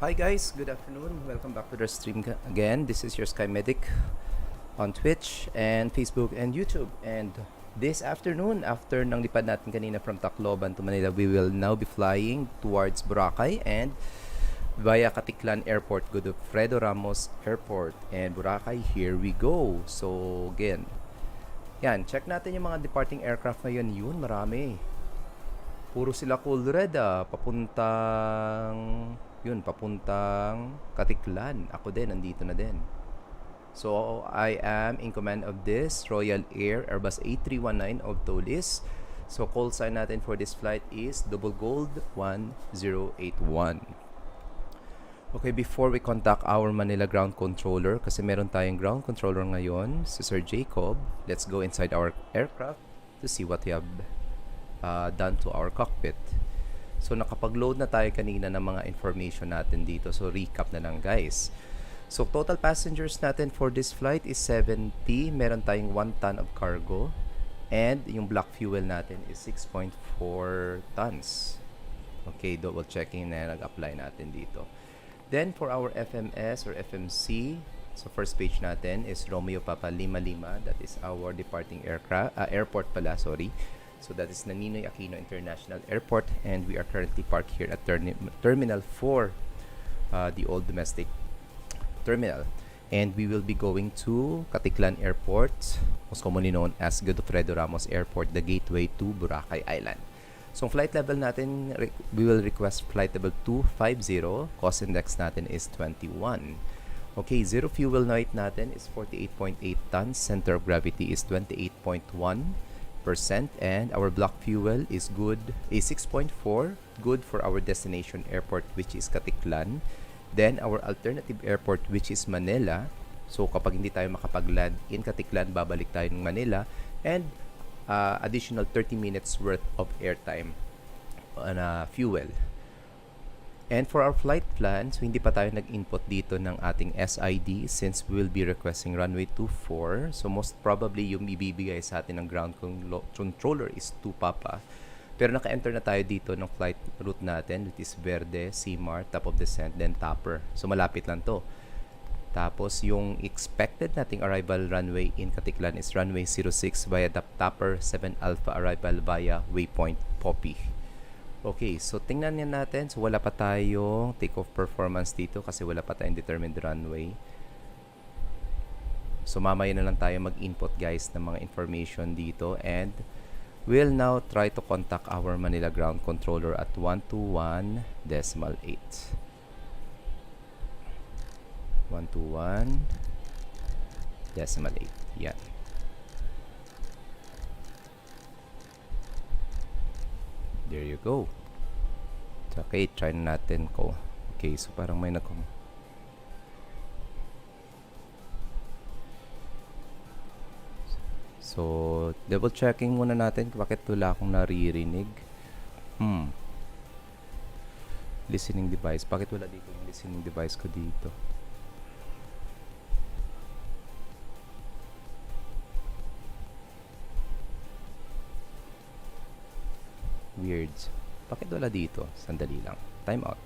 Hi guys, good afternoon. Welcome back to the stream again. This is your Sky Medic on Twitch and Facebook and YouTube. And this afternoon, after nang lipad natin kanina from Tacloban to Manila, we will now be flying towards Boracay and via Katiklan Airport, Godofredo Ramos Airport. And Boracay, here we go. So again, yan, check natin yung mga departing aircraft ngayon. Yun, marami. Puro sila cool red papuntang Katiklan. Ako din, nandito na din. So, I am in command of this Royal Air Airbus A319 of Tolis. So, call sign natin for this flight is Double Gold 1081. Okay, before we contact our Manila ground controller, kasi meron tayong ground controller ngayon, si Sir Jacob, let's go inside our aircraft to see what we have done to our cockpit. So, nakapag-load na tayo kanina ng mga information natin dito. So, recap na lang guys. So, total passengers natin for this flight is 70. Meron tayong 1 ton of cargo. And yung black fuel natin is 6.4 tons. Okay, double checking na nag-apply natin dito. Then, for our FMS or FMC, so first page natin is Romeo Papa 55. That is our departing airport pala, sorry. So that is Ninoy Aquino International Airport, and we are currently parked here at Terminal 4, the old domestic terminal. And we will be going to Katiklan Airport, most commonly known as Godofredo Ramos Airport, the gateway to Boracay Island. So flight level natin, we will request flight level 250. Cost index natin is 21. Okay, zero fuel weight natin is 48.8 tons. Center of gravity is 28.1%, and our block fuel is good, is 6.4, good for our destination airport, which is Katiklan. Then our alternative airport, which is Manila. So kapag hindi tayo makapag-land in Katiklan, babalik tayo ng Manila, and additional 30 minutes worth of airtime on fuel. And for our flight plan, so hindi pa tayo nag-input dito ng ating SID since we will be requesting runway 24. So most probably yung ibibigay sa atin ng ground controller is 2 Papa. Pero naka-enter na tayo dito ng flight route natin, which is Verde, Simar, top of descent, then Topper. So malapit lang to. Tapos yung expected nating arrival runway in Katiklan is runway 06 via Topper, 7 Alpha arrival via waypoint Poppy. Okay, so tingnan niya natin. So wala pa tayong takeoff performance dito kasi wala pa tayong determined runway. So mamaya na lang tayo mag-input guys ng mga information dito, and we'll now try to contact our Manila ground controller at 121.8. 121.8. Yan. There you go. Okay, try na natin ko. Okay, so parang may So, double checking muna natin bakit wala akong naririnig. Listening device. Bakit wala dito yung listening device ko dito? Weird. Bakit wala dito? Sandali lang. Time out.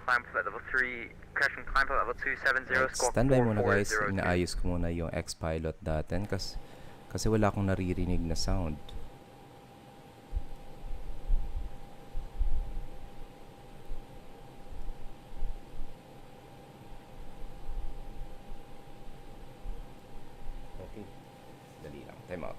Climb flight level 3, crashing climb flight level 270, squawk Standby muna guys. 4402. Inaayos ko muna yung X-Pilot natin kasi wala akong naririnig na sound. Okay. Dali lang. Time out.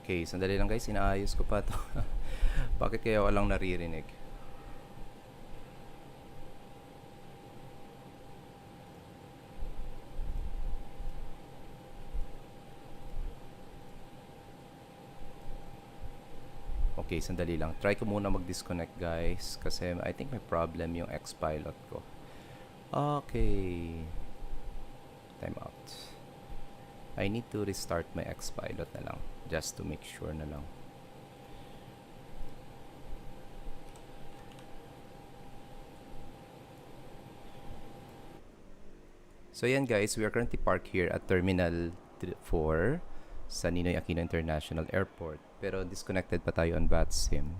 Okay, sandali lang guys, inaayos ko pa to. Bakit kaya walang naririnig? Okay, sandali lang. Try ko muna mag-disconnect guys kasi I think may problem yung X-Pilot ko. Okay. Time out. I need to restart my X-Pilot na lang just to make sure na lang. So yan guys, we are currently parked here at Terminal 4 sa Ninoy Aquino International Airport. Pero disconnected pa tayo on VATSIM.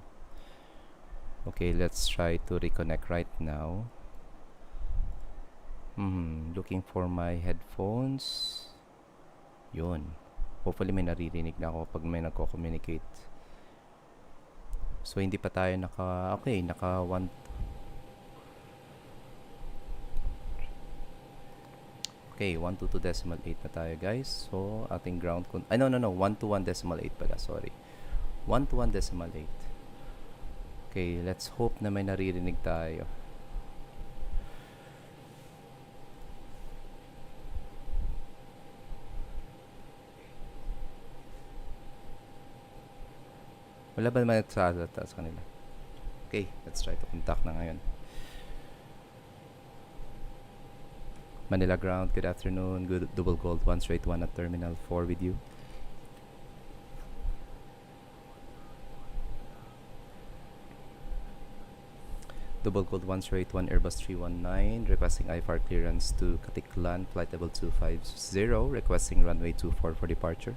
Okay, let's try to reconnect right now. Looking for my headphones. Yun. Hopefully may naririnig na ako pag may nagko-communicate. So hindi pa tayo naka 122.8 na tayo guys. So ating ground no 121.8 pala, sorry. 121.8. Okay, let's hope na may naririnig tayo. Wala ba naman sa kanila? Okay, let's try to contact na ngayon. Manila Ground, good afternoon. Good Double Gold 181 at Terminal 4 with you. Double Gold 181 Airbus 319 requesting IFR clearance to Katiklan, flight level 250, requesting runway 24 for departure.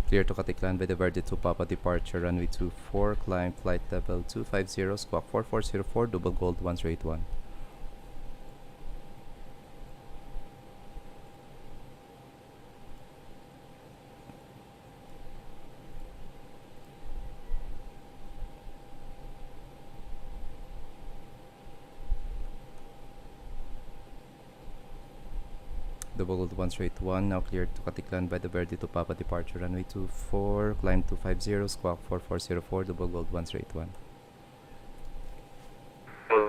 Clear to Katiklan by the Verde to Papa departure, runway 24, climb flight level 250, squawk 4404, Double Gold 181. Double Gold 181, now cleared to Katiklan by the Verde to Papa departure, runway 24, climb 250, squawk 4404, Double Gold 181.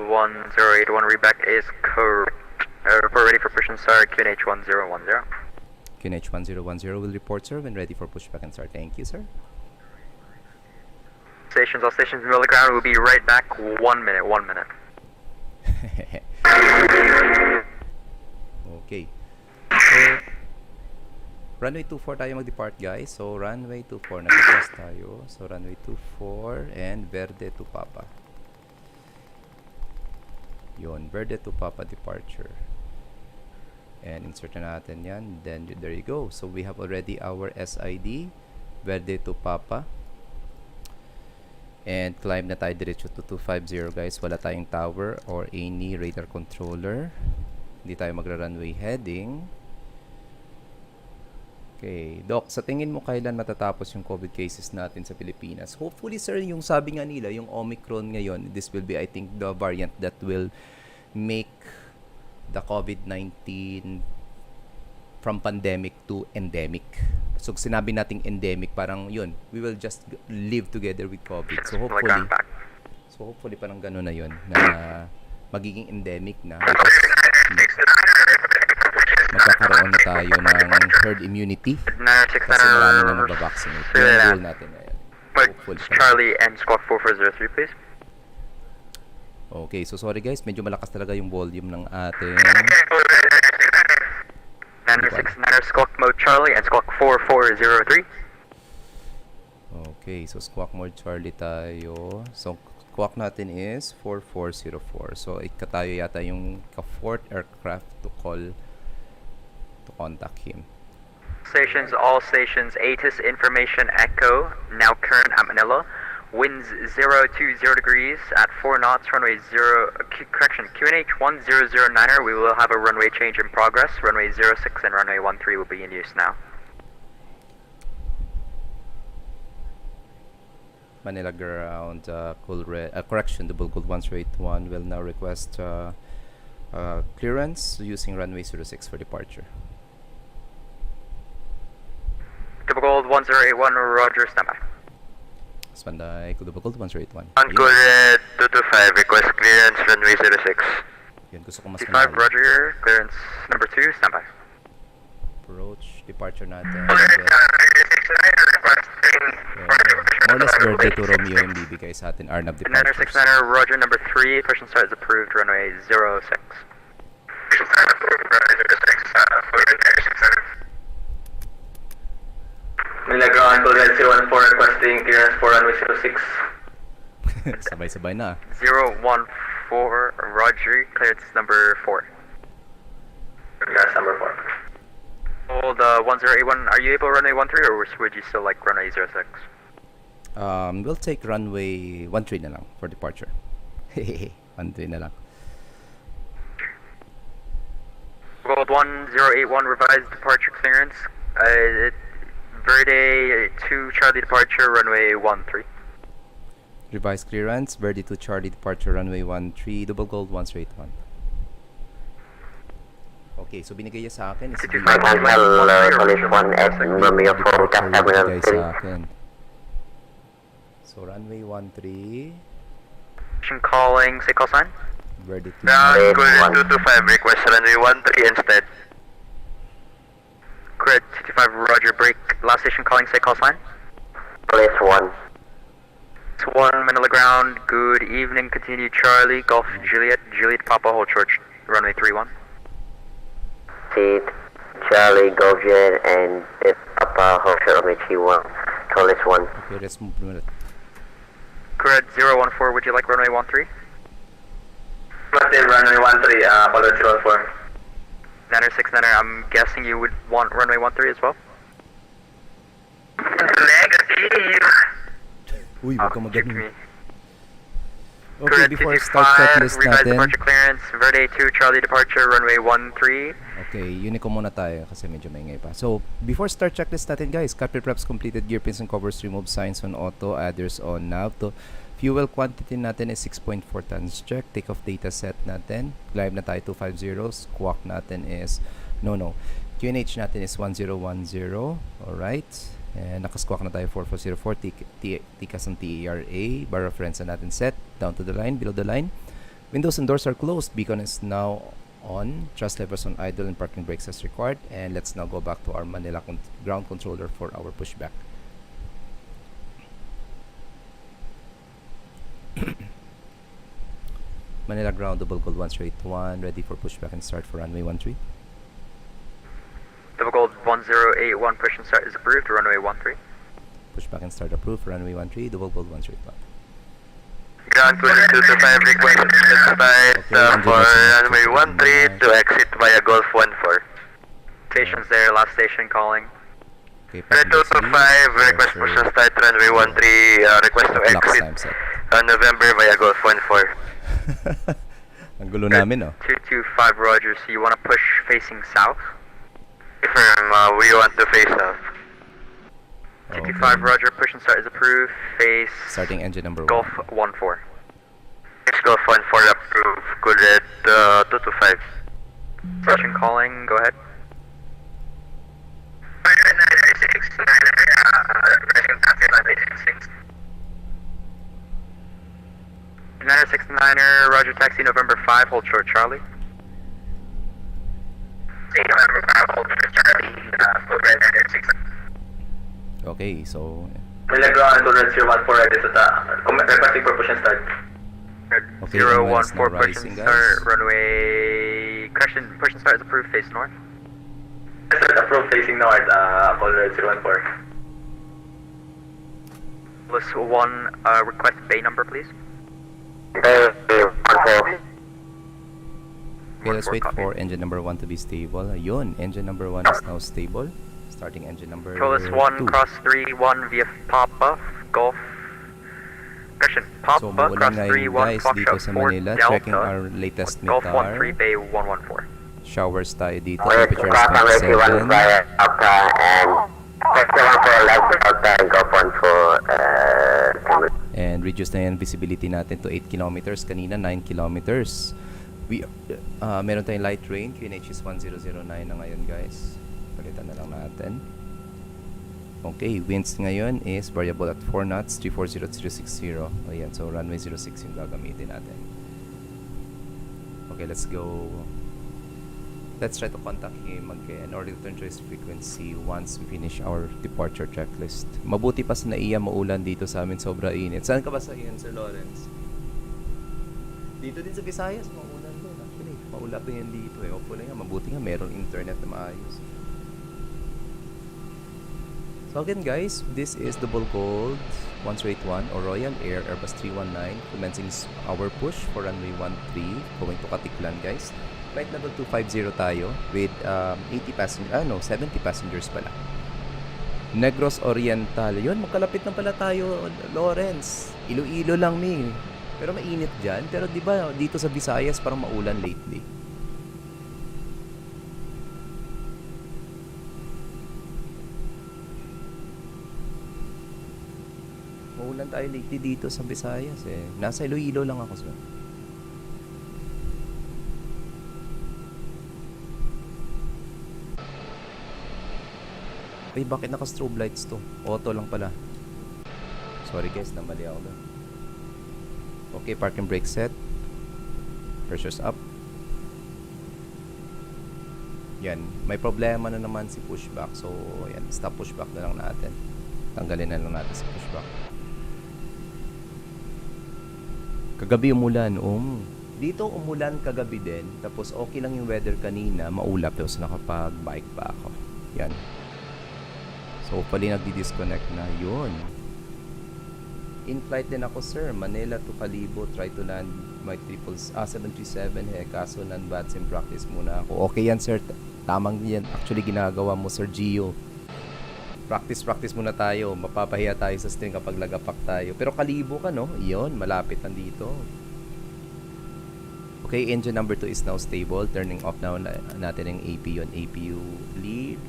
1081 reback is correct. Report ready for push and start, QNH 1010. QNH 1010 will report, sir, when ready for pushback and start. Thank you, sir. Stations, all stations middle of the ground, will be right back. 1 minute, 1 minute. Okay. So, runway 24 tayo mag-depart guys. So, runway 24 nag-cross tayo. So, runway 24 and Verde to Papa. Yun, Verde to Papa departure. And insert na natin yan. Then, there you go. So, we have already our SID, Verde to Papa. And climb na tayo diretso to 250 guys. Wala tayong tower or any radar controller. Hindi tayo magra-runway heading. Okay, Doc, sa tingin mo kailan matatapos yung COVID cases natin sa Pilipinas? Hopefully, sir, yung sabi nga nila, yung Omicron ngayon, this will be, I think, the variant that will make the COVID-19 from pandemic to endemic. So, sinabi nating endemic, parang yun, we will just live together with COVID. So, hopefully, parang gano'n na yun, na magiging endemic na. Magkakaroon na tayo ng herd immunity kasi marami na nababaksinate. Yun ang goal natin ngayon. Charlie and Squawk 4403, please. Okay, so sorry guys, medyo malakas talaga yung volume ng ating 969er Squawk mode Charlie and Squawk 4403. Okay, so Squawk mode Charlie tayo. So squawk natin is 4404. So ikatayo yata yung ka-4th aircraft to call to contact him. Stations, all stations, ATIS information echo, now current at Manila. Winds 020 degrees at 4 knots, runway 0, correction, QNH 1009er, we will have a runway change in progress. Runway 06 and runway 13 will be in use now. Manila ground, correction, double gold 1081 will now request clearance using runway 06 for departure. Double gold 1081, roger, standby. Standby, double gold 1081. Uncooled 225, request clearance runway 06. Yun, gusto ko mas 25, malalim. roger, clearance number 2, standby. Approach, departure natin. More or less birthday to Romeo yung bibigay sa atin, Arnab departures. 9969, roger, number 3, push and start is approved, runway 06. Manila ground, Uncooled 014, requesting clearance for runway 06. Sabay-sabay na. 014, roger, clearance number 4. Clearance number 4. Hold 1081, are you able runway 13 or would you still like runway 06? We'll take runway 13 na lang for departure. Hehehe, 13 na lang. Gold 1081, revised departure clearance. Verde 2 Charlie departure, runway 13. Revised clearance, Verde to Charlie departure, runway 13, double gold 1081. Okay, so binigay niya sa akin is Police 1 at Romeo 4, Cap Terminal binigay 3. sa akin. So runway 13, Mission calling, say call sign. Verde to Uncooled 225, request runway 13 instead. Grid 225, roger, break. Last station calling, say call sign. Police 1. It's 1 Manila ground, good evening, continue Charlie, Golf Juliet, Juliet Papa, hold short, runway 31. Seat, Charlie, Golf Jet, and Papa, hold short runway 31. Police 1. Okay, let's move ulit. Grid 014, would you like runway 13? Runway 13, Police 014. 969, I'm guessing you would want runway 13 as well? Negative. Uy, wag ka Kick magaling. me. Okay, Grid before start 225, checklist revised natin. departure clearance, Verde 2 Charlie departure, runway 13. Okay, Unico muna tayo kasi medyo maingay pa. So, before start checklist natin guys, capture preps completed, gear pins and covers, remove signs on auto, adders on nav. To fuel quantity natin is 6.4 tons check. Takeoff data set natin, climb na tayo 250, squawk natin is, QNH natin is 1010, alright. And nakasquawk na tayo 4404, tikas ng TERA, bar reference na natin set, down to the line, below the line. Windows and doors are closed, beacon is now on, thrust levers on idle and parking brakes as required. And let's now go back to our Manila ground controller for our pushback. Manila ground, double gold 1081, ready for pushback and start for runway 13. Double gold 1081, push and start is approved, runway 13. Pushback and start approved for runway 13, double gold 1081. Ground Uncooled 225, request start for runway 13 to exit via Golf 14. Station's there, last station calling. Okay, Red 225, request push and start runway 13, request to Clock exit time set. on November via Golf 14. Ang gulo namin, 225, roger, so you want to push facing south? Confirm, we want to face off. 225, roger, push and start is approved, face Starting engine number 1. Golf 14. Next Golf 14 approved, good at 225. Station calling, go ahead. 969er, roger, taxi November 5, hold short Charlie. Okay, so Manila ground, Uncooled 014, ready to requesting for push and start. okay, runway is now 014, push rising, and guys. start, runway, correction, push and start is approved, face north. Approved facing north, Uncooled 014. List 1, request bay number please. Okay, let's wait for engine number 1 to be stable. Ayun, engine number 1 is now stable. Starting engine number 2. Control list 1, cross 3-1 via Papa, Golf. Correction, Papa, So, cross maulan ngayon 3-1, guys dito Foxtrot sa 4 Manila. Delta, Checking our latest Golf METAR. 13, Bay 114. Showers tayo dito. Wait, Temperature cross runway is 31 27. via Delta and 1 for left Delta and Golf 1 for reduce na yan visibility natin to 8 kilometers. Kanina 9 kilometers. Meron tayong light rain. QNH is 1009 na ngayon, guys. Palitan na lang natin. Okay, winds ngayon is variable at 4 knots, 340060. Ayan, so runway 06 yung gagamitin natin. Okay, let's go. Let's try to contact him again or return to his frequency once we finish our departure checklist. Mabuti pa sa naiya maulan dito sa amin, sobra init. Saan ka ba sa iyan, Sir Lawrence? Dito din sa Visayas, maulan din. Actually, maulap din yan dito eh. Hopefully nga, mabuti nga meron internet na maayos. So again guys, this is Double Gold 1081 or Royal Air Airbus 319 commencing our push for runway 13 going to Katiklan, guys. Flight level 250 tayo with 70 passengers pala. Negros Oriental. Yun, magkalapit na pala tayo, Lawrence. Iloilo lang mi. Pero mainit dyan. Pero di ba dito sa Visayas parang maulan lately. Maulan tayo lately dito sa Visayas eh. Nasa Iloilo lang ako, sir. Ay, bakit naka-strobe lights to? Auto lang pala. Sorry guys, namali ako doon. Okay, park and brake set. Pressure's up. Yan. May problema na naman si pushback. So, yan. Stop pushback na lang natin. Tanggalin na lang natin si pushback. Kagabi umulan. Dito umulan kagabi din. Tapos okay lang yung weather kanina. Maulap. Tapos nakapag-bike pa ako. Yan. So, hopefully nagdi-disconnect na. Yun. In-flight din ako, sir. Manila to Calibo. Try to land my 737. Kaso non-VATSIM practice muna ako. Okay yan, sir. Tamang yan. Actually, ginagawa mo, Sir Gio. Practice muna tayo. Mapapahiya tayo sa string kapag lagapak tayo. Pero Calibo ka, no? Yun. Malapit lang dito. Okay, engine number 2 is now stable. Turning off now natin yung APU and APU lead.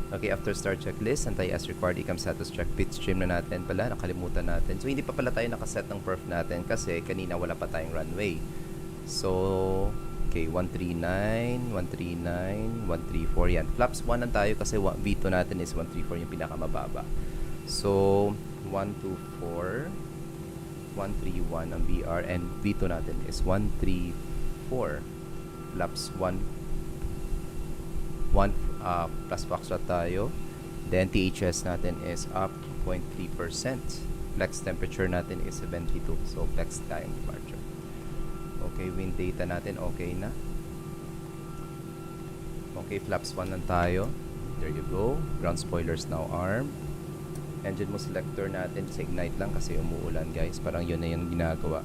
Okay, after start checklist, antay as required, ecam status check, pit stream na natin pala, nakalimutan natin. So, hindi pa pala tayo nakaset ng perf natin kasi kanina wala pa tayong runway. So, okay, 139, 139, 134, yan. Flaps 1 lang tayo kasi V2 natin is 134 yung pinakamababa. So, 124, 131 ang BR and V2 natin is 134. Flaps 1 plus foxtrot tayo. Then THS natin is up 0.3%. Flex temperature natin is 72. So flex tayong departure. Okay, wind data natin okay na. Okay, flaps 1 lang tayo. There you go. Ground spoilers now armed. Engine mo selector natin sa ignite lang kasi umuulan, guys. Parang yun na yung ginagawa.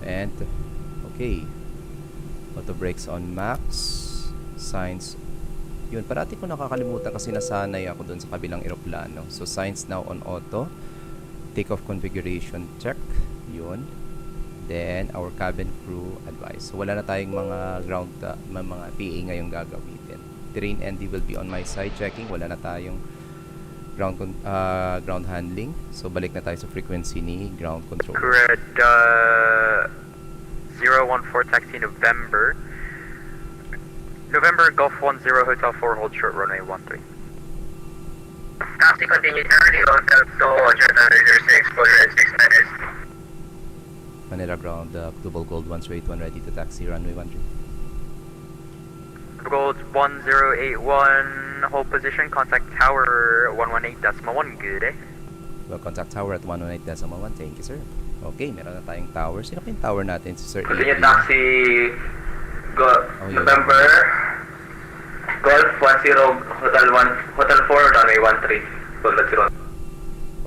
And okay. Auto brakes on max. Signs. Yun, parati ko nakakalimutan kasi nasanay ako dun sa kabilang eroplano. So, signs now on auto. Takeoff configuration check. Yun. Then, our cabin crew advice. So, wala na tayong mga ground, mga PA ngayong gagamitin. Terrain ND will be on my side checking. Wala na tayong ground handling. So, balik na tayo sa frequency ni ground control. Red 014 taxi November Golf 10 Hotel 4 hold short runway 13. Taxi continue early Hotel 206 for 6 minutes. Manila ground, Double Gold 1081 ready to taxi runway 13. Gold 1081 hold position, contact tower 118.1, good eh? Well, contact tower at 118.1. Thank you, sir. Okay, meron na tayong tower. Sino yung tower natin? Si Sir Continue Adrian. taxi November Golf 10 Hotel 4 runway 13 Gold 0.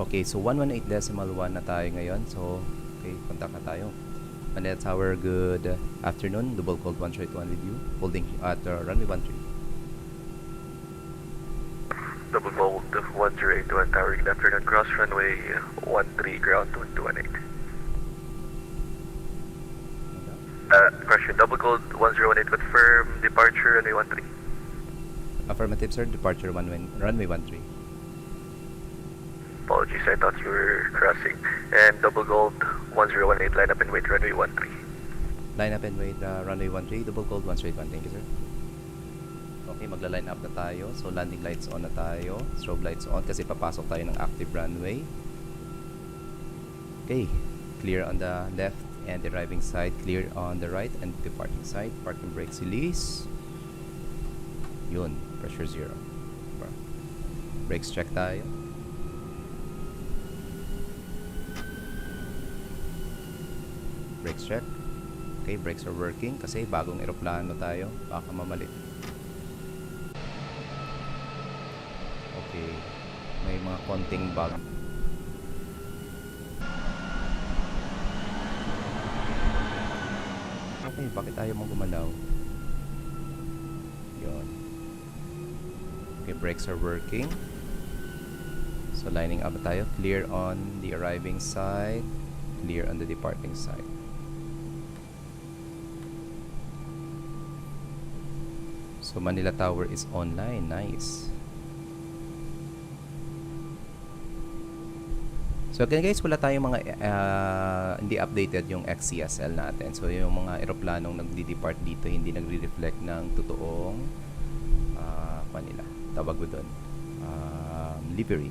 Okay, so 118.1 na tayo ngayon. So, okay, contact na tayo. Manila Tower, good afternoon. Double Gold 181 with you. Holding at runway 13. Double Gold 1081 Tower, good afternoon. Cross runway 13 ground 1218. Question, Double Gold 1018 confirm departure runway 13. Affirmative, sir. Departure runway 13. Apologies, I thought you were crossing. And double gold 1018, line up and wait, runway 13. Line up and wait, runway 13, double gold 181. Thank you, sir. Okay, magla-line up na tayo. So, landing lights on na tayo. Strobe lights on kasi papasok tayo ng active runway. Okay, clear on the left and the driving side, clear on the right and the parking side. Parking brakes release. Yun, pressure 0. Brakes check tayo. Brakes check. Okay, brakes are working kasi bagong eroplano tayo. Baka mamalit. Okay, may mga konting bug. Okay, bakit ayaw mong gumalaw? Yun. Okay, brakes are working. So, lining up tayo. Clear on the arriving side. Clear on the departing side. So, Manila Tower is online. Nice. So again guys, wala tayong mga hindi updated yung XCSL natin. So yung mga eroplanong nagdi-depart dito hindi nagre-reflect ng totoong kanila. Tawag ko doon. Livery.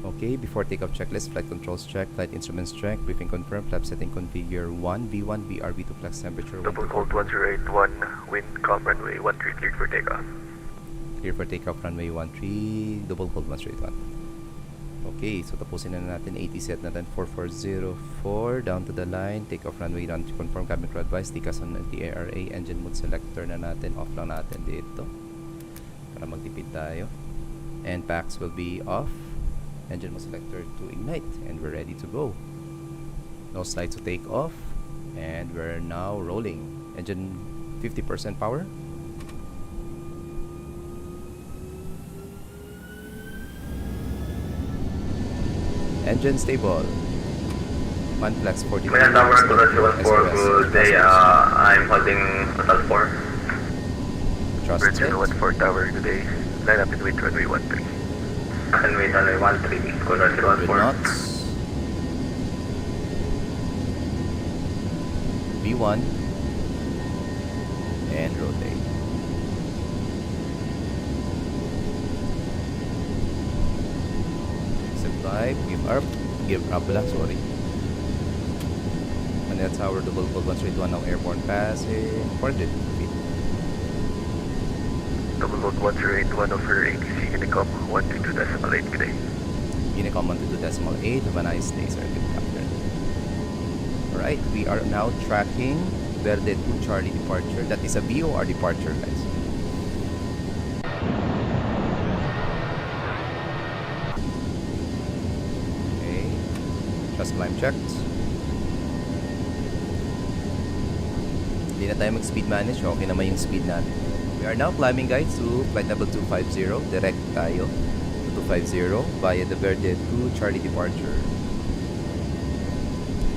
Okay, before takeoff checklist, flight controls check, flight instruments check, briefing confirmed, flap setting configure 1, V1, BRB2 flex temperature. Double cold 1081, wind calm runway 13 cleared for takeoff. Clear for takeoff runway 13, double cold 181. Okay, so tapusin na natin 80 set natin 4404 down to the line, take off runway 1 to confirm cabin crew advice, tikas on the ARA, engine mode selector na natin, off lang natin dito para magtipid tayo, and packs will be off, engine mode selector to ignite, and we're ready to go. No slide to take off, and we're now rolling. Engine 50% power. Engine stable. Manflex 40. Manila Tower, good day. I'm holding Hotel 4. Trust it. 014 Tower, good day. Line up and wait, runway 13. And wait, runway 13, good Good 014. knots. V1. And rotate. Supply, give up lang, sorry. Manila Tower, double cold 131 now airborne passing. 400 feet. Double load 1081 over ATC Unicom 122.8, good day. Unicom 122.8, have a nice day, sir. Good captain. Alright, we are now tracking Verde 2 Charlie departure. That is a VOR departure, guys. Okay, just climb checked. Hindi na tayo mag-speed manage. Okay naman yung speed natin. We are now climbing, guys, to flight level 250. Direct tayo to 250 via the Verde 2 Charlie departure.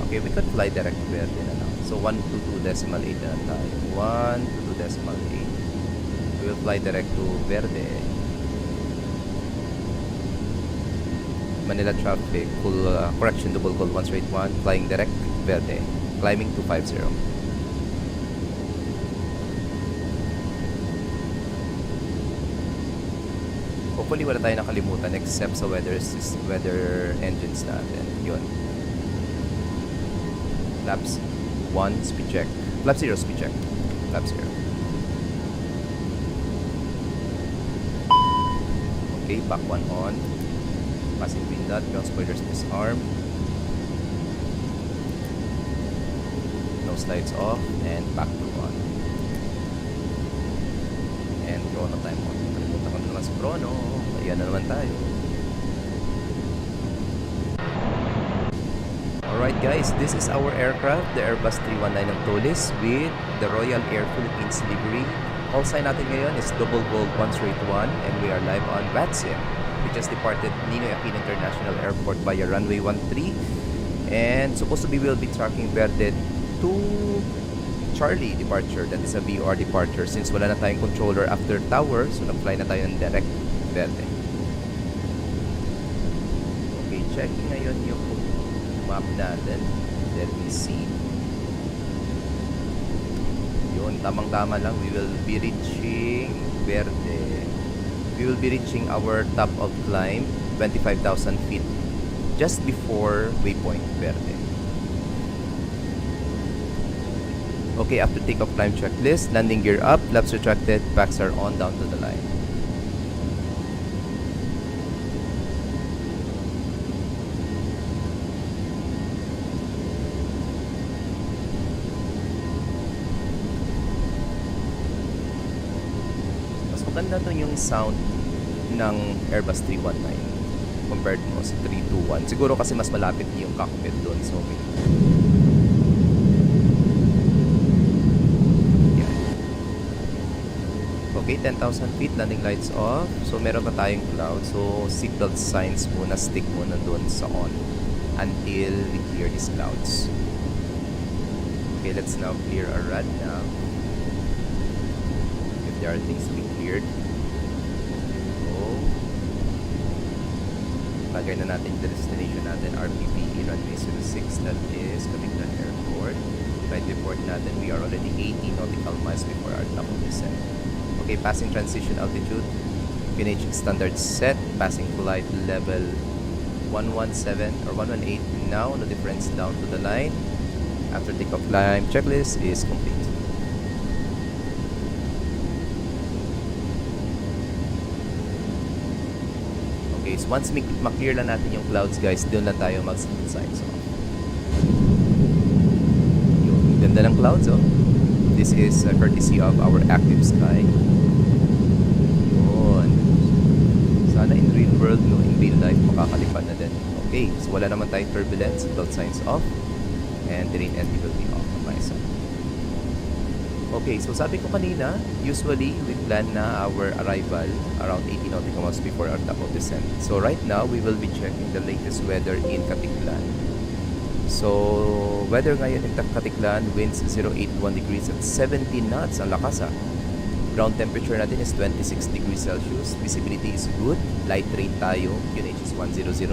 Okay, we could fly direct to Verde na lang. So 122.8 na lang tayo. 122.8. We will fly direct to Verde. Manila traffic, full correction, double call 181, flying direct Verde, climbing 250. Hopefully wala tayo nakalimutan except sa weather engines natin. Yun. Flaps 1 speed check. Flap 0 speed check. Flap 0. Okay, back 1 on. Passing green dot, ground spoilers disarmed. Nose lights off and back to on. And chrono time on. Kalimutan ko na naman sa chrono. Ayan na naman tayo. Alright guys, this is our aircraft, the Airbus 319 of Tolis with the Royal Air Philippines livery. Call sign natin ngayon is Double Gold 181 and we are live on VATSIM. We just departed Ninoy Aquino International Airport via runway 13 and supposed to be will be tracking Verde 2 Charlie departure. That is a VOR departure since wala na tayong controller after tower, so nag-fly na tayo ng direct Verde. checking ngayon yung map natin. Let me see. Yun, tamang-tama lang. We will be reaching Verde. We will be reaching our top of climb, 25,000 feet, just before waypoint Verde. Okay, after takeoff climb checklist, landing gear up, flaps retracted, packs are on down to the line. Mas maganda dun yung sound ng Airbus 319 compared mo sa 321. Siguro kasi mas malapit yung cockpit dun, so may okay, 10,000 feet, landing lights off. So, meron pa tayong cloud. So, seatbelt signs muna, stick muna doon sa on until we clear these clouds. Okay, let's now clear our rad now. If there are things to be cleared. So, lagay na natin yung destination natin, RPVE, runway 06, that is Takeoff Airport. Flight report natin, we are already 80 nautical miles before our top of descent. Okay, passing transition altitude, QNH standard set, passing flight level 117 or 118 now, no difference down to the line. After takeoff climb checklist is complete. Okay, so once ma-clear lang natin yung clouds guys, doon na tayo mag-seatbelt signs off. Yung ganda ng clouds oh. This is courtesy of our active sky. Sana in real world, no, in real life, makakalipad na din. Okay, so wala naman tayong turbulence, seatbelt signs off, and terrain NT will be off on my side. Okay, so sabi ko kanina, usually we plan na our arrival around 80 nautical miles before our top of descent. So right now, we will be checking the latest weather in Katiklan. So, weather ngayon in Katiklan, winds 081 degrees at 70 knots, ang lakas ah. Ground temperature natin is 26 degrees Celsius. Visibility is good. Light rain tayo. QNH is 1009.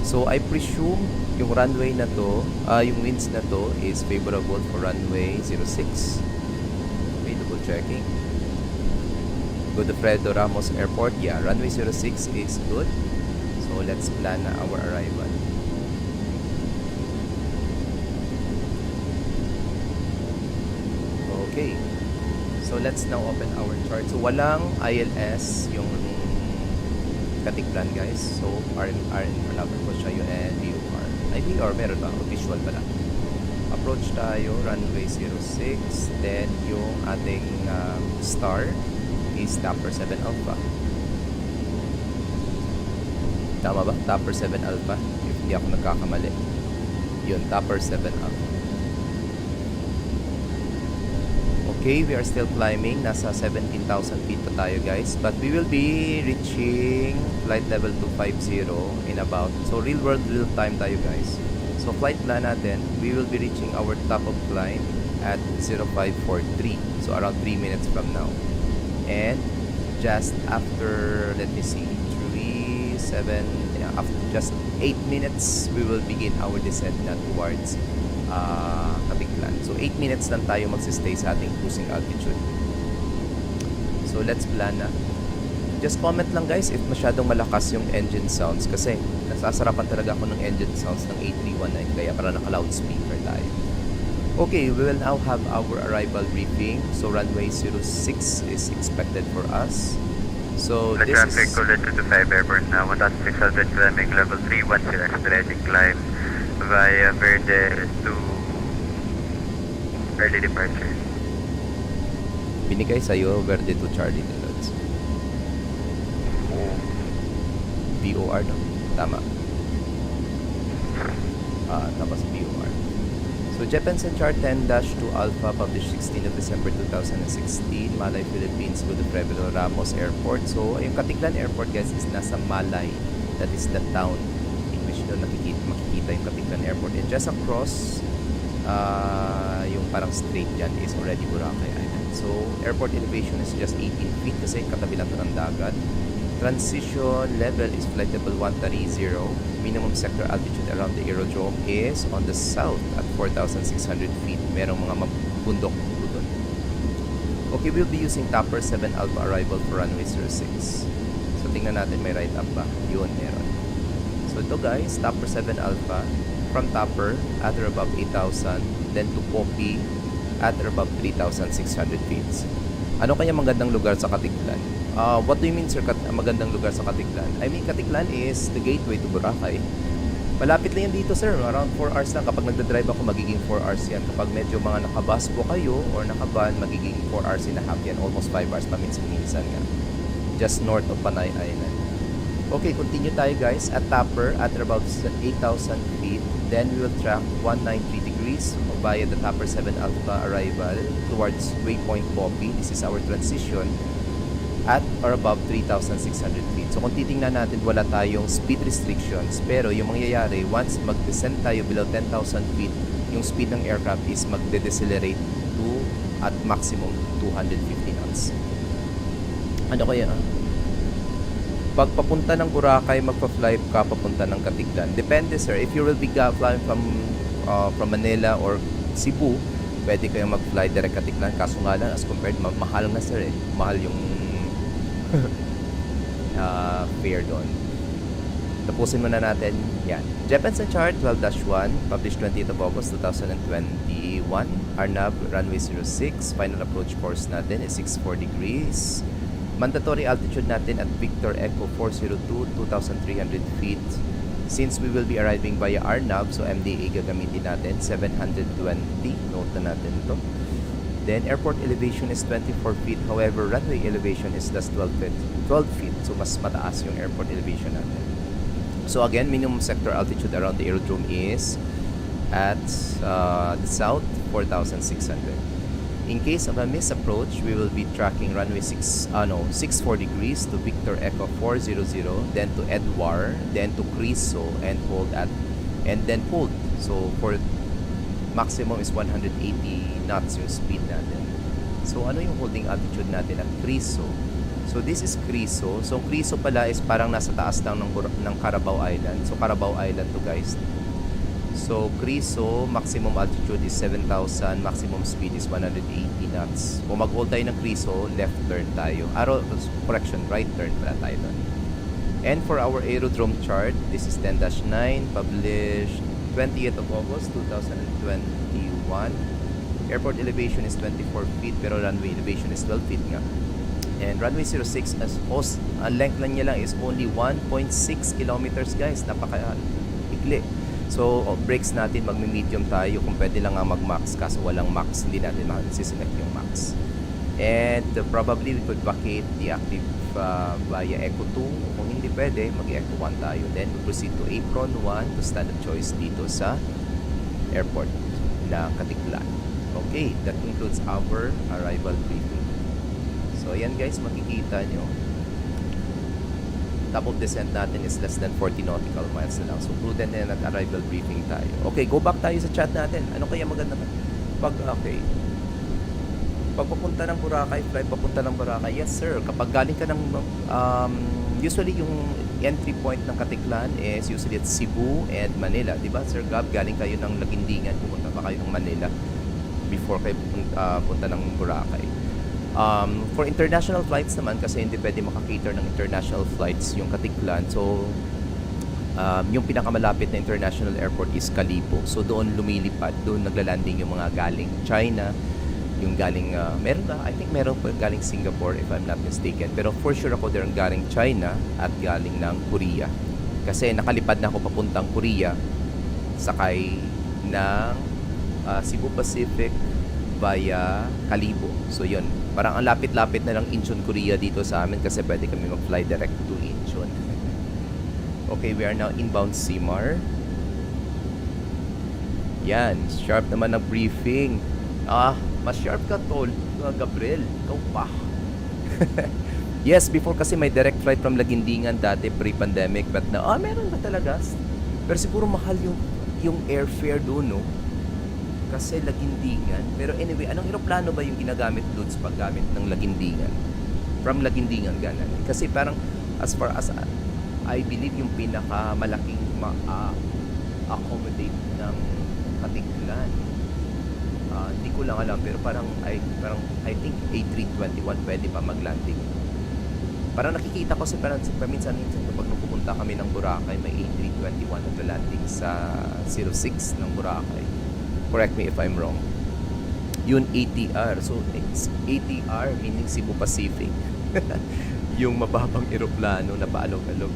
So, I presume yung runway na to, yung winds na to is favorable for runway 06. Okay, double checking. Godofredo Ramos Airport. Yeah, runway 06 is good. So, let's plan na our arrival. Okay. So, let's now open our chart. So, walang ILS yung Katiklan, guys. So, RNR ko siya yung VOR. Ay, VOR, meron ba? O, visual pala. Approach tayo, runway 06. Then, yung ating star is Tapper 7 Alpha. Tama ba? Tapper 7 Alpha. If hindi ako nagkakamali. Yun, Tapper 7 Alpha. Okay, we are still climbing. Nasa 17,000 feet pa tayo guys. But we will be reaching flight level 250 in about, so real world, real time tayo guys. So flight plan natin, we will be reaching our top of climb at 0543. So around 3 minutes from now. And just after, let me see, 3, 7, yeah, after just 8 minutes, we will begin our descent na towards Katiklan. So 8 minutes lang tayo magsistay sa ating cruising altitude. So let's plan na. Just comment lang guys if masyadong malakas yung engine sounds kasi nasasarapan talaga ako ng engine sounds ng A319 kaya para naka loudspeaker tayo. Okay, we will now have our arrival briefing. So runway 06 is expected for us. So the this traffic is connected to 5 airport now, 1,600 climbing level 310 expediting climb via Verde to early departure. binigay sa'yo Verde to Charlie de Lods. VOR no? Tama. Tapos VOR. So Jepensen Chart 10-2 Alpha published 16 of December 2016, Malay, Philippines, Godofredo Ramos Airport. So yung Katiklan Airport guys is nasa Malay. That is the town in which doon makikita yung Katiklan Airport. And just across yung parang straight dyan is already Boracay Island. So airport elevation is just 18 feet kasi katabi lang to ng dagat. Transition level is flight level 130. Minimum sector altitude around the aerodrome is on the south at 4,600 feet. Merong mga bundok doon. Okay, we'll be using Topper 7 Alpha arrival for runway 06. So tingnan natin, may right up ba? Yun, meron. So ito guys, Topper 7 Alpha. From Topper at or above 8,000, then to Poppy at or above 3,600 feet. Ano kaya magandang lugar sa Katiklan? What do you mean, sir, magandang lugar sa Katiklan? I mean, Katiklan is the gateway to Boracay. Malapit lang yan dito, sir. Around 4 hours lang. Kapag nagdadrive ako, magiging 4 hours yan. Kapag medyo mga nakabus po kayo or nakaban, magiging 4 hours and a half yan. Almost 5 hours paminsan-minsan nga. Just north of Panay Island. Okay, continue tayo guys. At Topper, at about 8,000 feet. Then we will track 193 degrees via the Topper 7 Alpha arrival towards waypoint Poppy. This is our transition at or above 3,600 feet. So kung titingnan natin, wala tayong speed restrictions. Pero yung mangyayari, once mag-descend tayo below 10,000 feet, yung speed ng aircraft is magde-decelerate to at maximum 250 knots. Ano kaya? Pag papunta ng Boracay, magpa-fly ka papunta ng Katiklan. Depende, sir. If you will be flying from Manila or Cebu, pwede kayong mag-fly direct Katiklan. Kaso nga lang, as compared, mahal na, sir, eh. Mahal yung fare doon. Tapusin muna natin. Yan. Japan's chart 12-1, published 20th of August 2021. Arnab, runway 06. Final approach course natin is 64 degrees. Mandatory altitude natin at Victor Echo 402, 2,300 feet. Since we will be arriving via Arnab, so MDA gagamitin natin, 720. Note na natin ito. Then, airport elevation is 24 feet. However, runway elevation is just 12 feet. So, mas mataas yung airport elevation natin. So, again, minimum sector altitude around the aerodrome is at the south, 4,600. In case of a misapproach, we will be tracking runway 64 degrees to Victor Echo 400, then to Edward, then to Criso, and then hold. So for maximum is 180 knots yung speed natin. So ano yung holding altitude natin at Criso? So this is Criso. So Criso pala is parang nasa taas lang ng Carabao Island. So Carabao Island to guys. So, Criso, maximum altitude is 7,000, maximum speed is 180 knots. Kung mag-hold tayo ng Criso, left turn tayo. Right turn pala tayo doon. And for our aerodrome chart, this is 10-9, published 20th of August 2021. Airport elevation is 24 feet, pero runway elevation is 12 feet nga. And runway 06, ang length lang niya lang is only 1.6 kilometers guys. Napaka-ikli. So, brakes natin, magme-medium tayo kung pwede lang nga mag-max. Kaso walang max, hindi natin masiselect yung max. And probably we could vacate the active via Echo 2. Kung hindi pwede, mag-Echo 1 tayo. Then, we proceed to Apron 1 to standard choice dito sa airport na Katiklan. Okay, that concludes our arrival briefing. So, ayan guys, makikita nyo. Top of descent natin is less than 40 nautical miles na lang. So, prudent na nag-arrival briefing tayo. Okay, go back tayo sa chat natin. Ano kaya maganda? Pag papunta ng Boracay, flight papunta ng Boracay, yes sir. Kapag galing ka ng, usually yung entry point ng Katiklan is usually at Cebu and Manila. Diba, Sir Gab? Galing kayo ng Lagindingan, pupunta pa kayo ng Manila before kayo punta ng Boracay. For international flights naman, kasi hindi pwede makakater ng international flights yung Katiklan. So, yung pinakamalapit na international airport is Calibo. So, doon lumilipad. Doon naglalanding yung mga galing China, yung galing, meron ba? I think meron pa galing Singapore if I'm not mistaken. Pero for sure ako there galing China at galing ng Korea. Kasi nakalipad na ako papuntang Korea, sakay ng Cebu Pacific via Calibo. So, yun. Parang ang lapit-lapit na lang Incheon, Korea dito sa amin kasi pwede kami mag-fly direct to Incheon. Okay, we are now inbound Simar. Yan, sharp naman na briefing. Mas sharp ka, tol. Gabriel, ikaw pa. Yes, before kasi may direct flight from Lagindingan dati pre-pandemic, but na, meron ba talaga? Pero siguro mahal yung airfare doon, no? Kasi Lagindingan. Pero anyway, anong eroplano ba yung ginagamit doon sa paggamit ng Lagindingan? From Lagindingan, ganan. Kasi parang as far as I believe yung pinakamalaking ma-accommodate ng Katiklan. Hindi ko lang alam pero parang I think A321 pwede pa mag-landing. Parang nakikita ko parang paminsan-minsan kapag pupunta kami ng Boracay, may A321 na landing sa 06 ng Boracay. Correct me if I'm wrong. Yun ATR. So ATR meaning Cebu Pacific. Yung mababang eroplano na paalog-alog.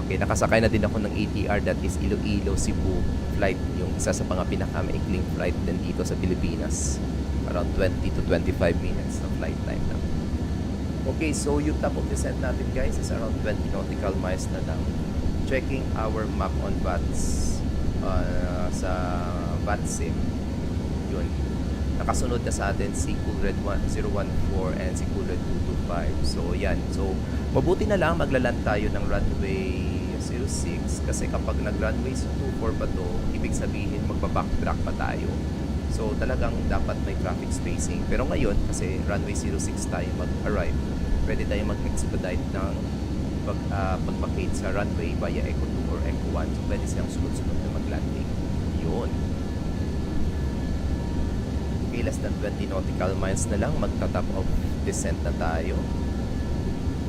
Okay, nakasakay na din ako ng ATR, that is Iloilo Cebu flight, yung isa sa mga pinakamaikling flight din dito sa Pilipinas. Around 20 to 25 minutes na flight time lang. Okay, so yung top of descent natin guys is around 20 nautical miles na lang. Checking our map on sa VATSIM. Yun. Nakasunod na sa atin si Cool Red 1014 and si Cool Red 225. So yan. So mabuti na lang maglaland tayo ng runway 06 kasi kapag nag-runway 24 pa to, ibig sabihin magba-backtrack pa tayo. So talagang dapat may traffic spacing. Pero ngayon, kasi runway 06 tayo mag-arrive, pwede tayo mag-expedite ng pag-vacate sa runway via Eco 2 or Eco 1. So pwede silang sunod-sunod na mag-landing. Yun. Okay, less than 20 nautical miles na lang, magta-top of descent na tayo.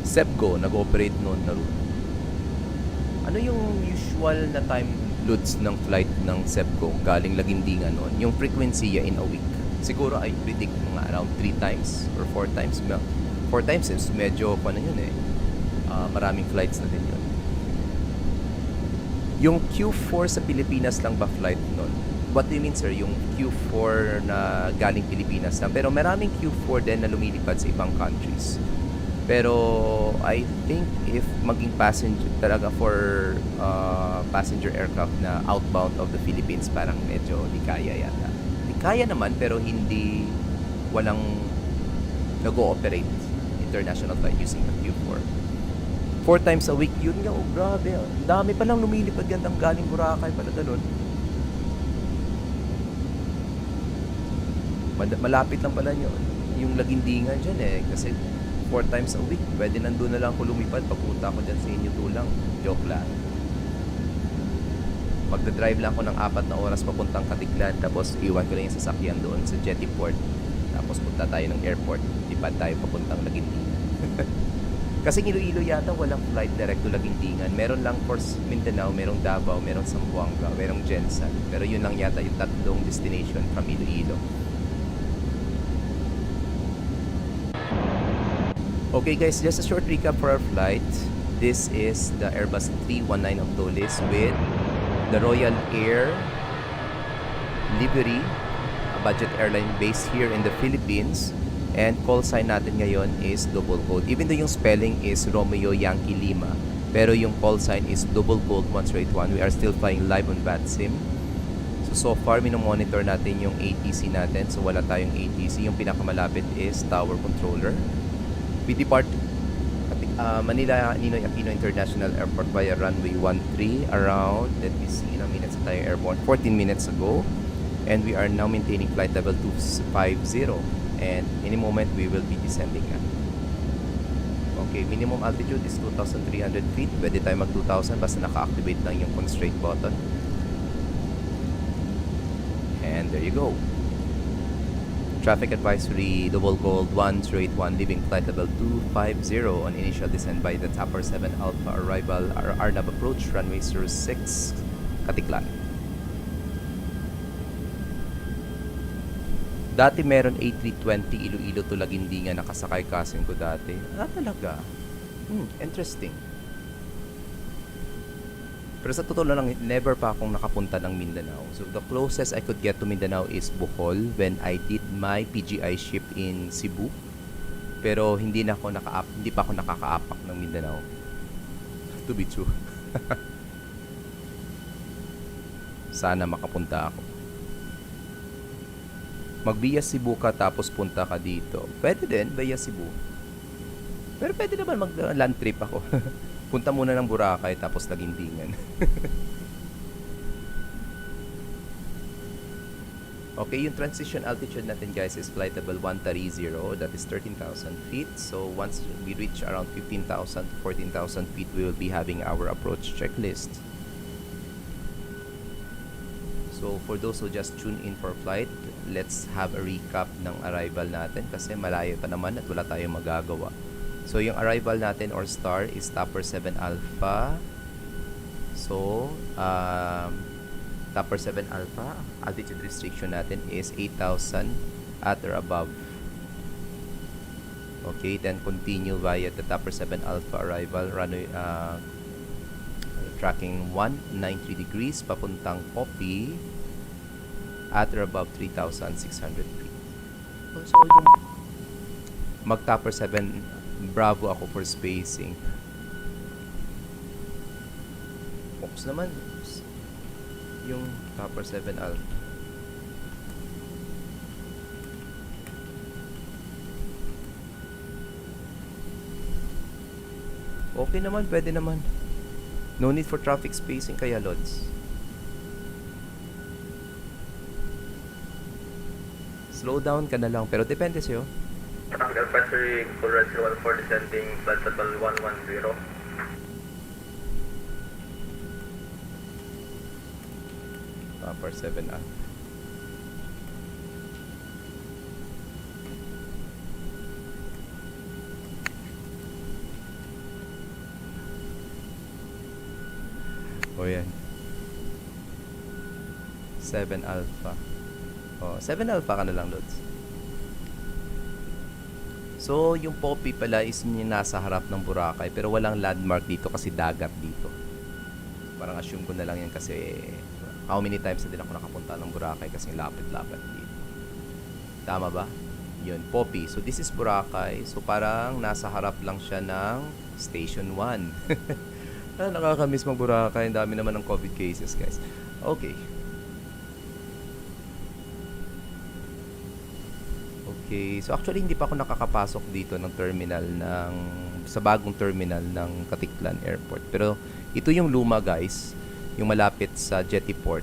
Sebgo, nag-operate noon na route. Ano yung usual na time loads ng flight ng Sebgo galing Lagindingan noon? Yung frequency in a week. Siguro I predict mga around 3 times or 4 times. 4 times is medyo yun eh. Maraming flights na din yun. Yung Q4 sa Pilipinas lang ba flight noon? What do you mean sir? Yung Q4 na galing Pilipinas lang. Pero maraming Q4 din na lumilipad sa ibang countries. Pero I think if maging passenger talaga for passenger aircraft na outbound of the Philippines, parang medyo di kaya yata. Di kaya naman pero hindi walang nag-ooperate international flight using the Q4. 4 times a week, yun nga, oh grabe. Dami pa lang lumilipad gandang galing Boracay pala ganun. Malapit lang pala yun. Yung Lagindingan dyan eh. Kasi 4 times a week. Pwede nandun na lang ako lumipad. Pagpunta ako dyan sa inyo tulang. Joke lang. Magdadrive lang ako ng 4 na oras papuntang Katiklan. Tapos iwan ko lang yung sasakyan doon sa jetty port. Tapos punta tayo ng airport. Lipad tayo papuntang Lagindingan. Kasi Iloilo yata walang flight direct to Lagindingan. Meron lang for Mindanao, merong Davao, merong Zamboanga, merong Jensan. Pero yun lang yata yung tatlong destination from Iloilo. Okay guys, just a short recap for our flight. This is the Airbus 319 of Tolis with the Royal Air livery, a budget airline based here in the Philippines. And call sign natin ngayon is double gold. Even though yung spelling is Romeo Yankee Lima, pero yung call sign is double gold 1081. We are still flying live on VATSIM. So far, minomonitor natin yung ATC natin. So wala tayong ATC. Yung pinakamalapit is Tower Controller. We depart Manila Ninoy Aquino International Airport via runway 13 around, let me see, ilang minutes tayo airborne, 14 minutes ago. And we are now maintaining flight level 250. And any moment we will be descending na. Okay, minimum altitude is 2,300 feet. Pwede tayo mag 2,000 basta naka-activate lang yung constraint button. And there you go. Traffic advisory, double gold 1081, leaving flight level 250 on initial descent by the Tapper 7 Alpha arrival, RNAV approach, runway 06, Katiklan. Dati meron A320 Iloilo to Lagindingan nakasakay kasin ko dati. Talaga? Interesting. Pero sa totoo lang, never pa akong nakapunta ng Mindanao. So the closest I could get to Mindanao is Bohol when I did my PGI ship in Cebu. Pero hindi pa ako nakakaapak ng Mindanao. To be true. Sana makapunta ako. Mag-via Cebu ka tapos punta ka dito. Pwede din, via Cebu. Pero pwede naman mag-land trip ako. Punta muna ng Boracay tapos Lagindingan. Okay, yung transition altitude natin guys is flight level 130, that is 13,000 feet. So once we reach around 15,000 to 14,000 feet, we will be having our approach checklist. So for those who just tune in for flight, let's have a recap ng arrival natin kasi malayo pa naman at wala tayong magagawa. So yung arrival natin or star is Topper 7 Alpha. So Topper 7 Alpha, altitude restriction natin is 8,000 at or above. Okay, then continue via the Topper 7 Alpha arrival, runway tracking 193 degrees, papuntang Copy at or above 3,600 feet. So, yung mag-Topper 7 Bravo ako for spacing. Oops naman. Yung Topper 7 Alpha. Okay naman, pwede naman. No need for traffic spacing kaya Lods. Slow down ka na lang, pero depende sa'yo. Traffic advisory, Colorado 0140 descending, flight level 110. Topper 7 Alpha. O yan. 7 Alpha. O, 7 Alpha ka na lang, Lods. So, yung Poppy pala is yung nasa harap ng Boracay pero walang landmark dito kasi dagat dito. Parang assume ko na lang yan kasi how many times na din ako nakapunta ng Boracay kasi lapit-lapit dito. Tama ba? Yun, Poppy. So, this is Boracay. So, parang nasa harap lang siya ng Station 1. Nakakamiss mag Boracay. Ang dami naman ng COVID cases, guys. Okay. Okay. So, actually, hindi pa ako nakakapasok dito ng terminal sa bagong terminal ng Katiklan Airport. Pero, ito yung luma, guys. Yung malapit sa Jetty Port.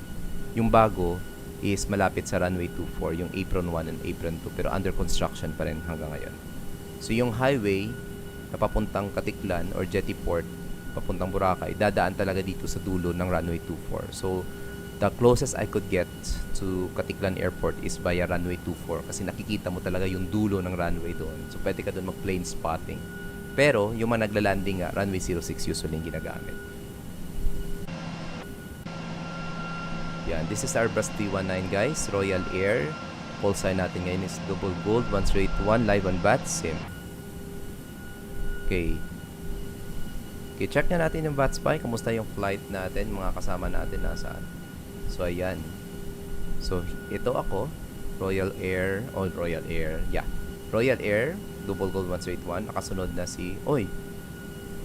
Yung bago is malapit sa runway 24, yung apron 1 and apron 2, pero under construction pa rin hanggang ngayon. So yung highway na papuntang Katiklan or Jetty Port papuntang Boracay, dadaan talaga dito sa dulo ng runway 24. So the closest I could get to Katiklan Airport is via runway 24 kasi nakikita mo talaga yung dulo ng runway doon. So pwede ka doon mag-plane spotting. Pero yung mga nagla-landing nga, runway 06 usually yung ginagamit. Yan, this is our Airbus 319 guys, Royal Air. Call sign natin ngayon is Double Gold 1081 live on VATSIM. Okay. Okay, check na natin yung VATSPy. Kamusta yung flight natin, mga kasama natin nasaan. So, ayan. So, ito ako, Royal Air, Royal Air, yeah. Royal Air, Double Gold 1081. Nakasunod na si, oy,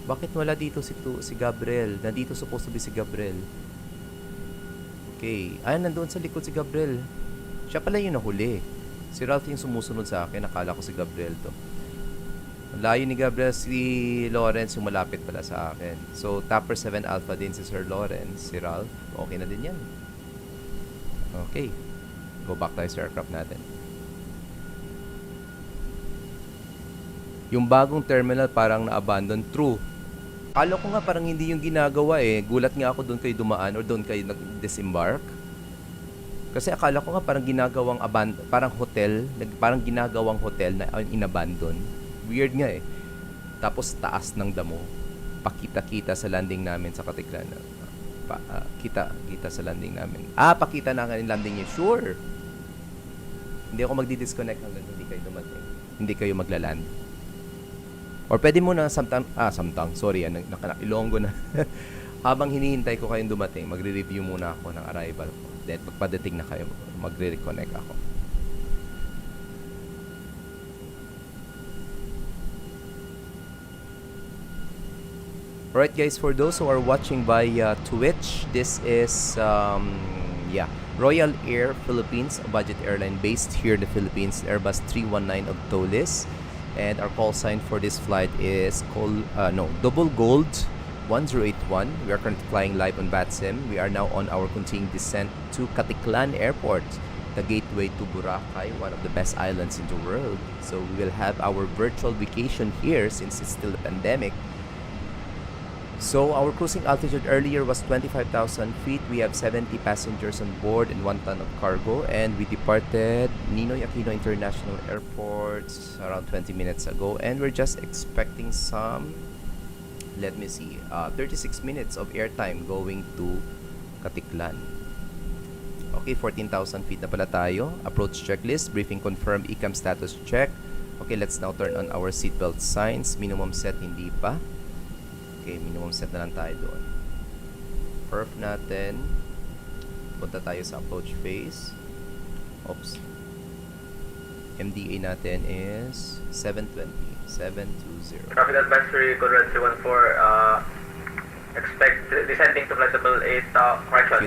bakit wala dito si Gabriel? Nandito supposed to be si Gabriel. Okay. Ay, nandoon sa likod si Gabriel. Siya pala yung nahuli. Si Ralph yung sumusunod sa akin. Nakala ko si Gabriel to. Layo ni Gabriel, si Lawrence yung malapit pala sa akin. So, Topper 7 Alpha din si Sir Lawrence. Si Ralph, okay na din yan. Okay. Go back tayo sa aircraft natin. Yung bagong terminal parang na-abandon. True. Akala ko nga parang hindi yung ginagawa eh. Gulat nga ako doon kayo dumaan or doon kayo nag-disembark. Kasi akala ko nga parang ginagawang parang hotel, parang ginagawang hotel na inabandon. Weird nga eh. Tapos taas ng damo. Pakita-kita sa landing namin sa Katiklan. Kita sa landing namin. Pakita na nga yung landing niyo. Sure. Hindi ako magdi-disconnect hanggang hindi kayo dumating. Hindi kayo maglaland. Or pwede mo na Ilonggo na. Habang hinihintay ko kayong dumating, magre-review muna ako ng arrival ko. Then, pagpadating na kayo, magre-reconnect ako. Alright guys, for those who are watching via Twitch, this is, Royal Air Philippines, a budget airline based here in the Philippines, Airbus 319 of Tolis. And our call sign for this flight is Double Gold 1081. We are currently flying live on VATSIM. We are now on our continuing descent to Katiklan Airport. the gateway to Boracay, one of the best islands in the world. So we will have our virtual vacation here since it's still a pandemic. So our cruising altitude earlier was 25,000 feet. We have 70 passengers on board and 1 ton of cargo. And we departed Ninoy Aquino International Airport around 20 minutes ago. And we're just expecting some, 36 minutes of airtime going to Katiklan. Okay, 14,000 feet na pala tayo. Approach checklist, briefing confirmed, ECAM status check. Okay, let's now turn on our seatbelt signs. Minimum set, hindi pa. Okay, minimum set na lang tayo doon. Perf natin. Punta tayo sa approach phase. Oops. MDA natin is 720. 720. Traffic advisory, Conrad 314, expect descending to flight level 8,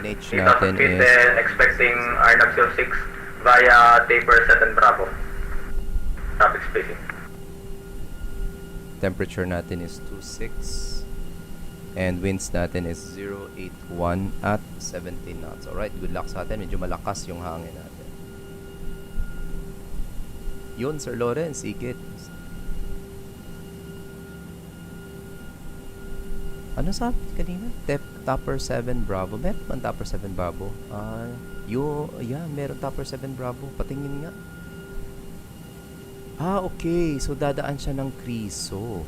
QNH natin 8,000 feet, is and expecting RNAV 06 via taper 7 Bravo. Traffic spacing. temperature natin is 26. And winds natin is 081 at 17 knots. Alright, good luck sa atin. Medyo malakas yung hangin natin. Yun, Sir Lawrence, ikit. Ano sabi kanina? Topper 7 Bravo. Meron man Topper 7 Bravo? Yeah, meron Topper 7 Bravo. Patingin nga. Okay. So, dadaan siya ng Criso.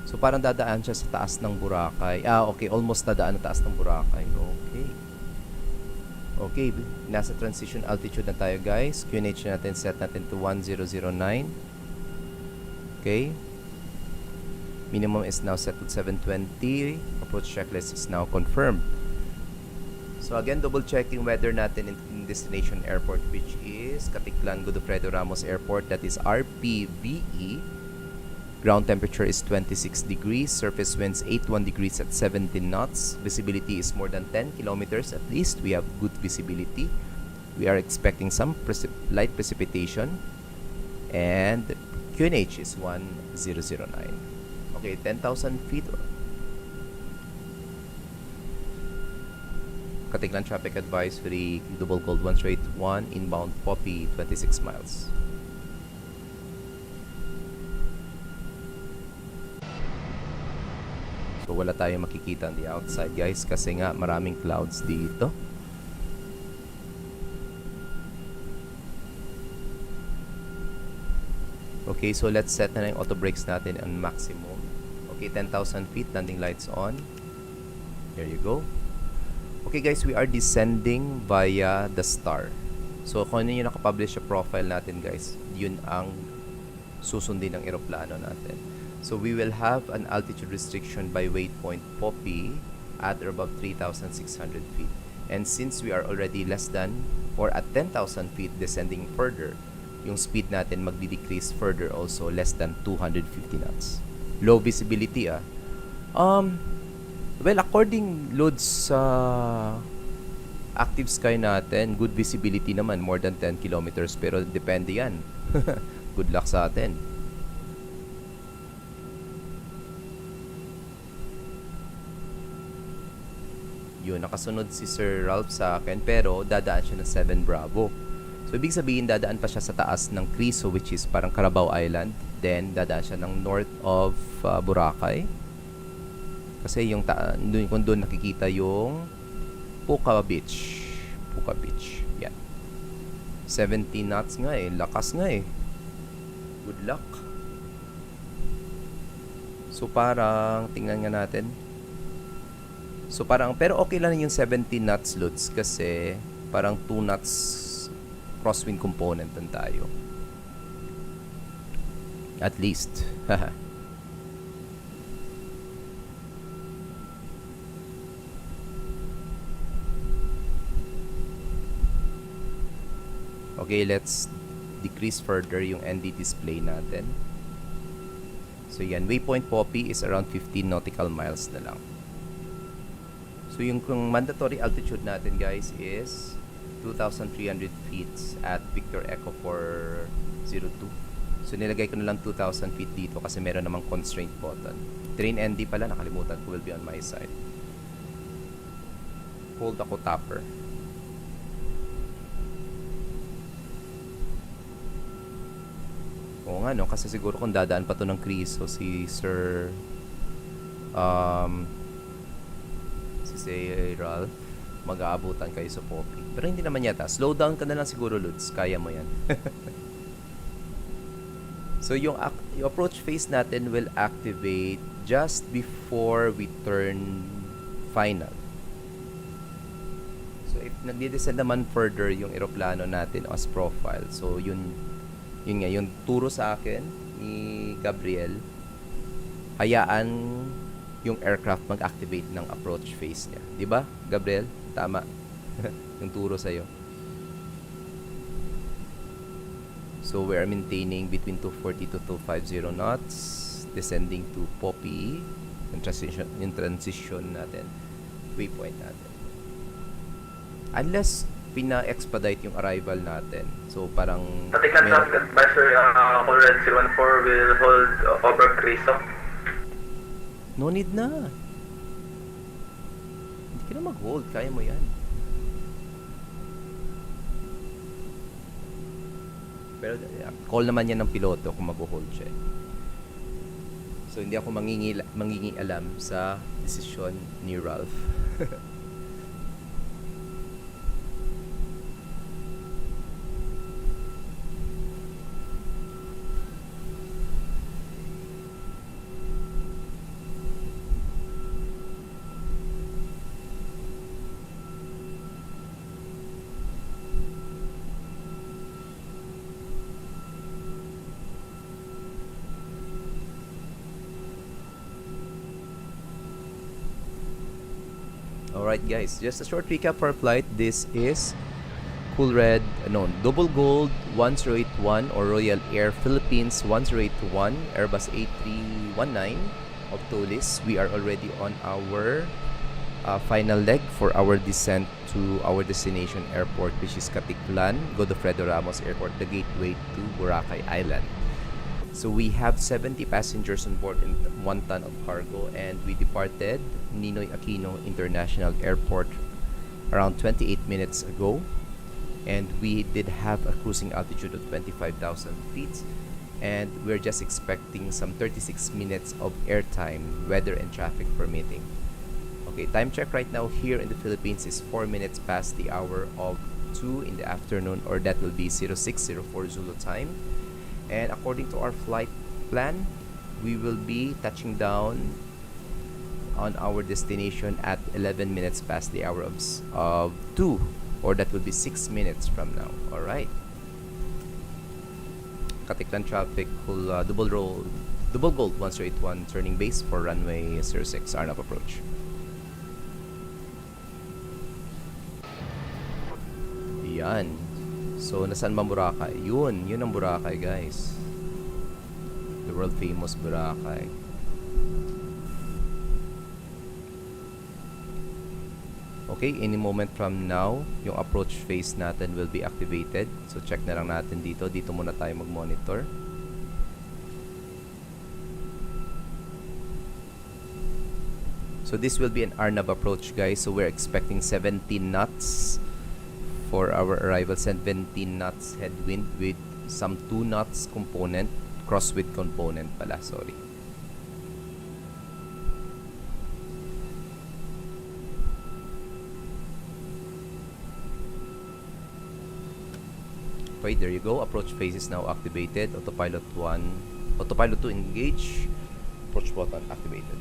So, parang dadaan siya sa taas ng Boracay. Okay. Almost dadaan na taas ng Boracay. Okay. Okay. Nasa transition altitude na tayo, guys. QNH natin, set natin to 1009. Okay. Minimum is now set to 720. Approach checklist is now confirmed. So, again, double checking weather natin in destination airport, which is Katiklan Godofredo Ramos Airport. That is RPVE. Ground temperature is 26 degrees. Surface winds 81 degrees at 17 knots. Visibility is more than 10 kilometers at least. We have good visibility. We are expecting some light precipitation. And QNH is 1009. Okay, 10,000 feet. Katiklan traffic advisory, double gold 1 straight 1, inbound Poppy 26 miles. So wala tayong makikita on the outside, guys, kasi nga maraming clouds dito. Okay, so let's set na yung auto brakes natin on maximum. Okay, 10,000 feet, landing lights on. There you go. Okay, guys, we are descending via the star. So kung ano yung nakapublish sa profile natin, guys, yun ang susundin ng eroplano natin. So we will have an altitude restriction by waypoint Poppy at or above 3,600 feet. And since we are already less than or at 10,000 feet descending further, yung speed natin magdi-decrease further also, less than 250 knots. Low visibility well, according loads sa active sky natin, good visibility naman, more than 10 kilometers, pero depende yan. Good luck sa atin. Yun, nakasunod si Sir Ralph sa akin, pero dadaan siya ng 7 Bravo. So, ibig sabihin, dadaan pa siya sa taas ng Criso, which is parang Carabao Island. Then, dadaan siya ng north of Boracay. Kasi yung kung doon nakikita yung Puka Beach. Puka Beach. Yan. 17 knots nga eh. Lakas nga eh. Good luck. So, parang, tingnan nga natin. So, parang, pero okay lang yung 17 knots loads kasi parang 2 knots crosswind component lang tayo. At least. Okay, let's decrease further yung ND display natin. So, yan. Waypoint Poppy is around 15 nautical miles na lang. So, yung mandatory altitude natin, guys, is 2,300 feet at Victor Echo 402. So, nilagay ko na lang 2,000 feet dito kasi meron namang constraint button. Train ND pala, nakalimutan ko, will be on my side. Hold ako topper. Oo nga, no? Kasi siguro kung dadaan pa to ng Criso, si Sir... si Ralph, mag-aabutan kayo sa Poppy. Pero hindi naman yata. Slow down ka na lang siguro, Lutz. Kaya mo yan. So, yung approach phase natin will activate just before we turn final. So, if nagde-descend naman further yung eroplano natin as profile, so yun nga, yung turo sa akin ni Gabriel, hayaan yung aircraft mag-activate ng approach phase niya. Di ba, Gabriel? Tama. Yung turo sa'yo. So, we are maintaining between 240 to 250 knots, descending to Poppy, yung transition natin, waypoint natin. Unless pina-expedite yung arrival natin. So, parang... Takeoff advisor, RYL1081 will hold over Criso. No need na. Hindi ka na mag-hold. Kaya mo yan. Pero call naman yan ng piloto kung mag-hold siya. So, hindi ako manginging alam sa desisyon ni Ralph. Alright guys, just a short recap for our flight. This is Double Gold 1081 or Royal Air Philippines 1081 Airbus A319 of Tolis. We are already on our final leg for our descent to our destination airport, which is Caticlan, Godofredo Ramos Airport, the gateway to Boracay Island. So we have 70 passengers on board and 1 ton of cargo, and we departed Ninoy Aquino International Airport around 28 minutes ago, and we did have a cruising altitude of 25,000 feet, and we're just expecting some 36 minutes of airtime, weather and traffic permitting. Okay, time check right now here in the Philippines is 4 minutes past the hour of 2 in the afternoon, or that will be 0604 Zulu time. And according to our flight plan, we will be touching down on our destination at 11 minutes past the hour of 2, or that will be 6 minutes from now. Alright. Caticlan traffic, double gold 1081 turning base for runway 06 RNAV approach. Yan. So, nasaan ba Boracay? Yun ang Boracay, guys. The world famous Boracay. Okay, any moment from now, yung approach phase natin will be activated. So, check na lang natin dito. Dito muna tayo mag-monitor. So, this will be an RNAV approach, guys. So, we're expecting 17 knots for our arrival, 17 knots headwind with some 2 knots component, crosswind component pala, sorry. Okay, there you go. Approach phase is now activated. Autopilot 1, autopilot 2 engage. Approach button activated.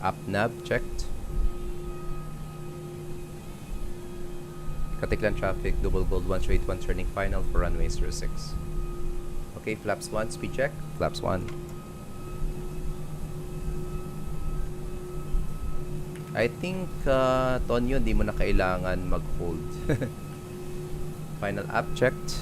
Up nav checked. Caticlan traffic, double gold 1081 turning final for runway 06. Okay, flaps 1, speed check. Flaps 1. I think, Tonyo, hindi mo na kailangan mag-hold. Final up checked.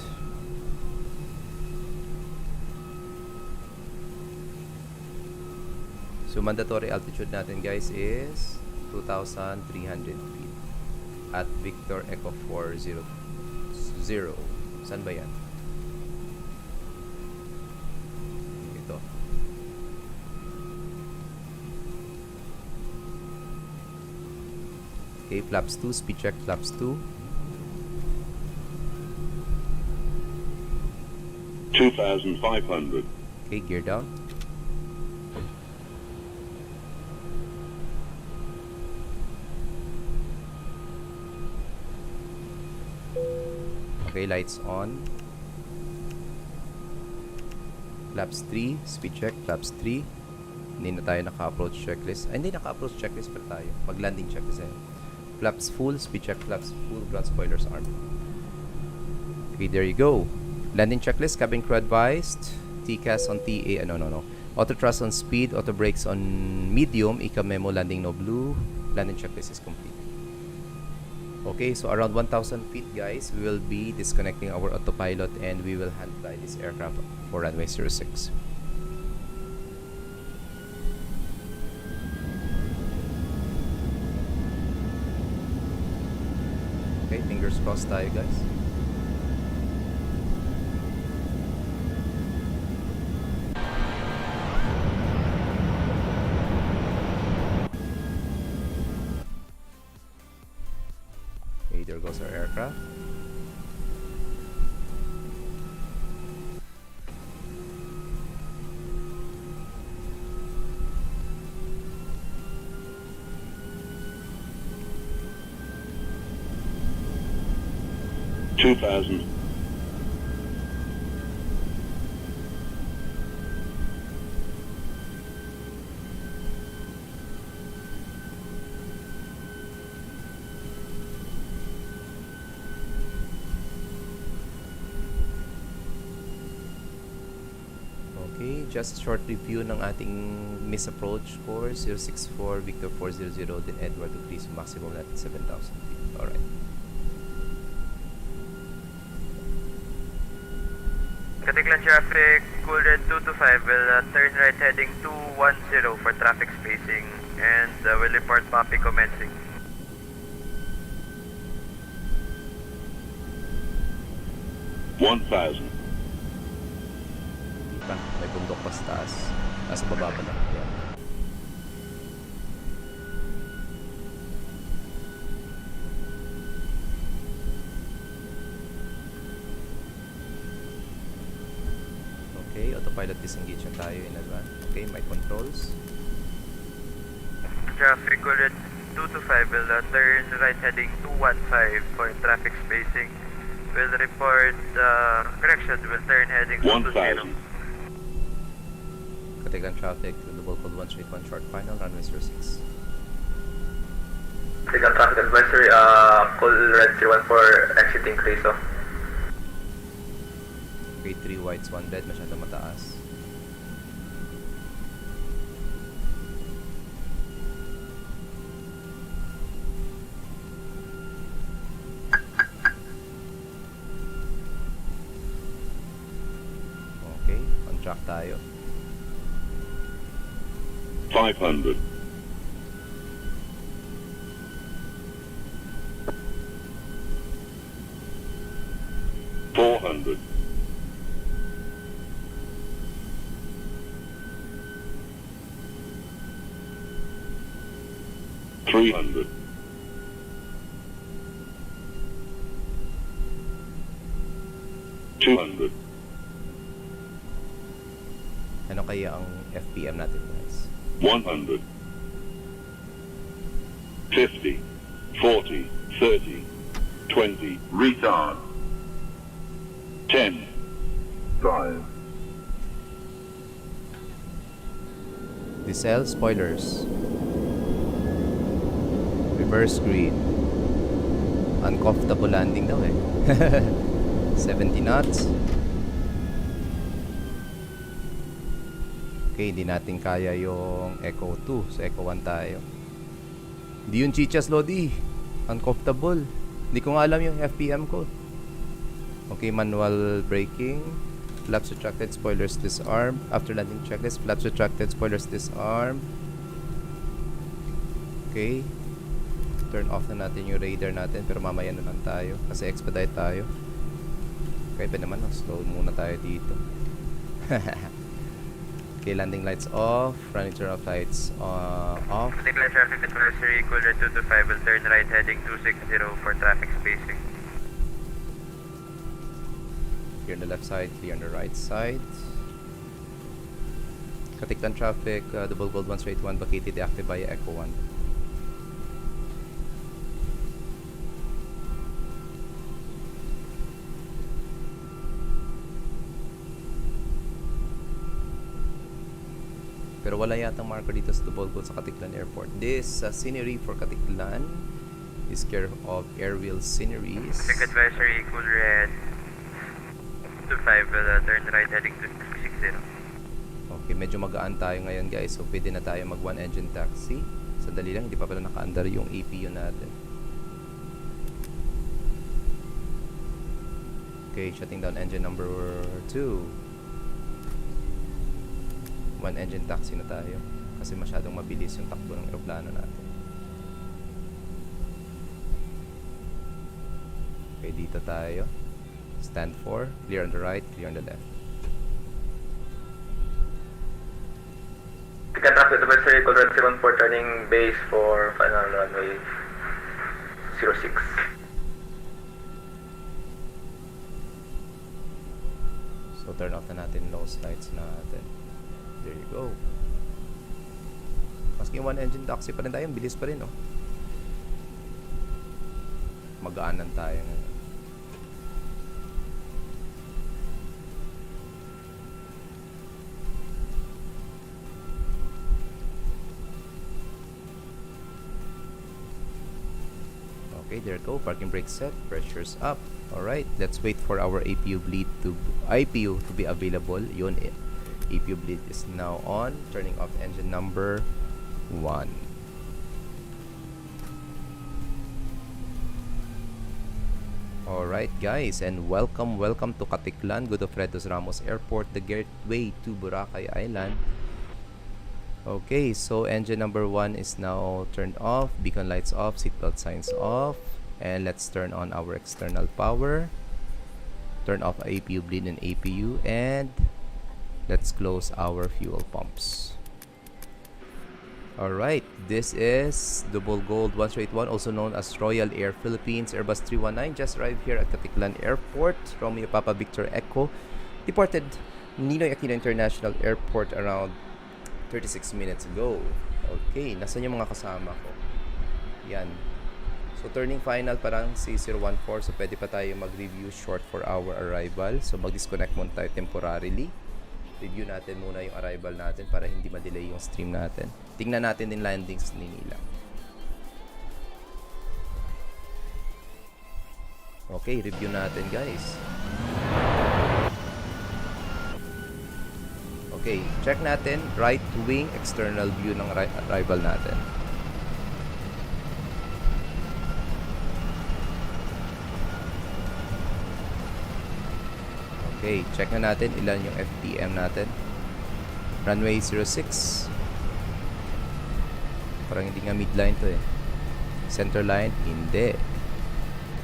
So, mandatory altitude natin, guys, is 2,300 feet. At Victor Echo 400. Saan ba yan? Ito. Okay, flaps 2, speed check, flaps 2. 2,500. Okay, gear down. Okay, lights on. Flaps 3, speed check, flaps 3. Hindi na tayo naka-approach checklist. Ay, hindi naka-approach checklist pa tayo. Mag-landing checklist tayo. Flaps full, speed check, flaps full, ground spoilers armed. Okay, there you go. Landing checklist, cabin crew advised. TCAS on TA, no. Auto thrust on speed, auto brakes on medium, ICA memo, landing no blue. Landing checklist is complete. Okay, so around 1,000 feet, guys, we will be disconnecting our autopilot and we will hand fly this aircraft for runway 06. Okay, fingers crossed tayo, guys. Okay, there goes our aircraft. $2,000. Okay, just a short review ng ating miss approach course 064 Victor 400 then Edward to Chris, maximum natin 7,000 feet. Alright. Takeoff traffic, cool red 225 will turn right heading 210 for traffic spacing and will report PAPI commencing. $1,000. Pa, may bundok pa sa taas. Nasa baba pa lang. Yan. Okay, autopilot disengage na tayo in advance. Okay, my controls. Traffic cool red 225 will turn right heading 215 for traffic spacing. Will report, correction, will turn heading 220. 1,000. Katigan traffic, double code 131 short final, runway 06. Takeoff traffic advisory, cool red 314 exiting Criso. Okay, 3 whites, 1 red, masyado mataas. Okay, on track tayo. 500. $400. $300. $200. Ano kaya ang FPM natin, guys? 100. 50. 40. 30. 20. Retard. 10. 5. Diesel spoilers. Reverse grid. Uncomfortable landing daw eh. 70 knots. Okay, hindi natin kaya yung Echo 2. So Echo 1 tayo. Hindi yung chichas, Lodi. Uncomfortable. Hindi ko nga alam yung FPM ko. Okay, manual braking. Flaps retracted, spoilers disarm. After landing checklist, flaps retracted, spoilers disarm. Okay. Turn off na natin yung radar natin, pero mamaya na lang tayo kasi expedite tayo. Okay ba naman, slow muna tayo dito. Okay, landing lights off, running turn off lights off. Takeoff traffic advisory, cool red 225 will turn right heading 260 for traffic spacing. Clear on the left side, clear on the right side. Katiklan traffic, double gold 1 straight 1, vacated, active via Echo 1. Pero wala yatang marker dito sa double gold sa Katiklan Airport. This scenery for Katiklan is care of Airwheel Sceneries. Traffic advisory, cool red. 25, turn right heading to 60. Okay, medyo magaan tayo ngayon guys. So pwede na tayo mag one engine taxi. Sandali lang, hindi pa pala naka-under yung APU natin. Okay, shutting down engine number 2. One engine taxi na tayo kasi masyadong mabilis yung takbo ng eroplano natin. Okay, dito tayo. Stand for, clear on the right, clear on the left. Ticket traffic advisory, call red 74, turning base for final runway 06. So turn off na natin nose lights natin. There you go. Maski one engine taxi pa rin tayo, bilis pa rin, oh. Magaanan tayo ngayon. Okay, there you go. Parking brake set. Pressure's up. Alright, let's wait for our APU bleed to be available. Yun, APU bleed is now on. Turning off engine number 1. Alright guys, and welcome to Katiklan, Godofredo Ramos Airport, the gateway to Boracay Island. Okay, so engine number 1 is now turned off, beacon lights off, seatbelt signs off, and let's turn on our external power. Turn off APU bleed and APU, and let's close our fuel pumps. Alright, this is Double Gold 181, also known as Royal Air Philippines Airbus 319, just arrived here at Katiklan Airport. Romeo Papa Victor Echo departed Ninoy Aquino International Airport around 36 minutes ago. Okay, nasan yung mga kasama ko? Yan. So turning final parang C014, so pwede pa tayo mag-review short for our arrival. So mag-disconnect muna tayo temporarily. Review natin muna yung arrival natin para hindi ma-delay yung stream natin. Tingnan natin din landings ni Nila. Okay, review natin guys. Okay, check natin right wing external view ng arrival natin. Okay, check na natin ilan yung FTM natin. Runway 06. Parang hindi nga midline to eh. Center line, hindi.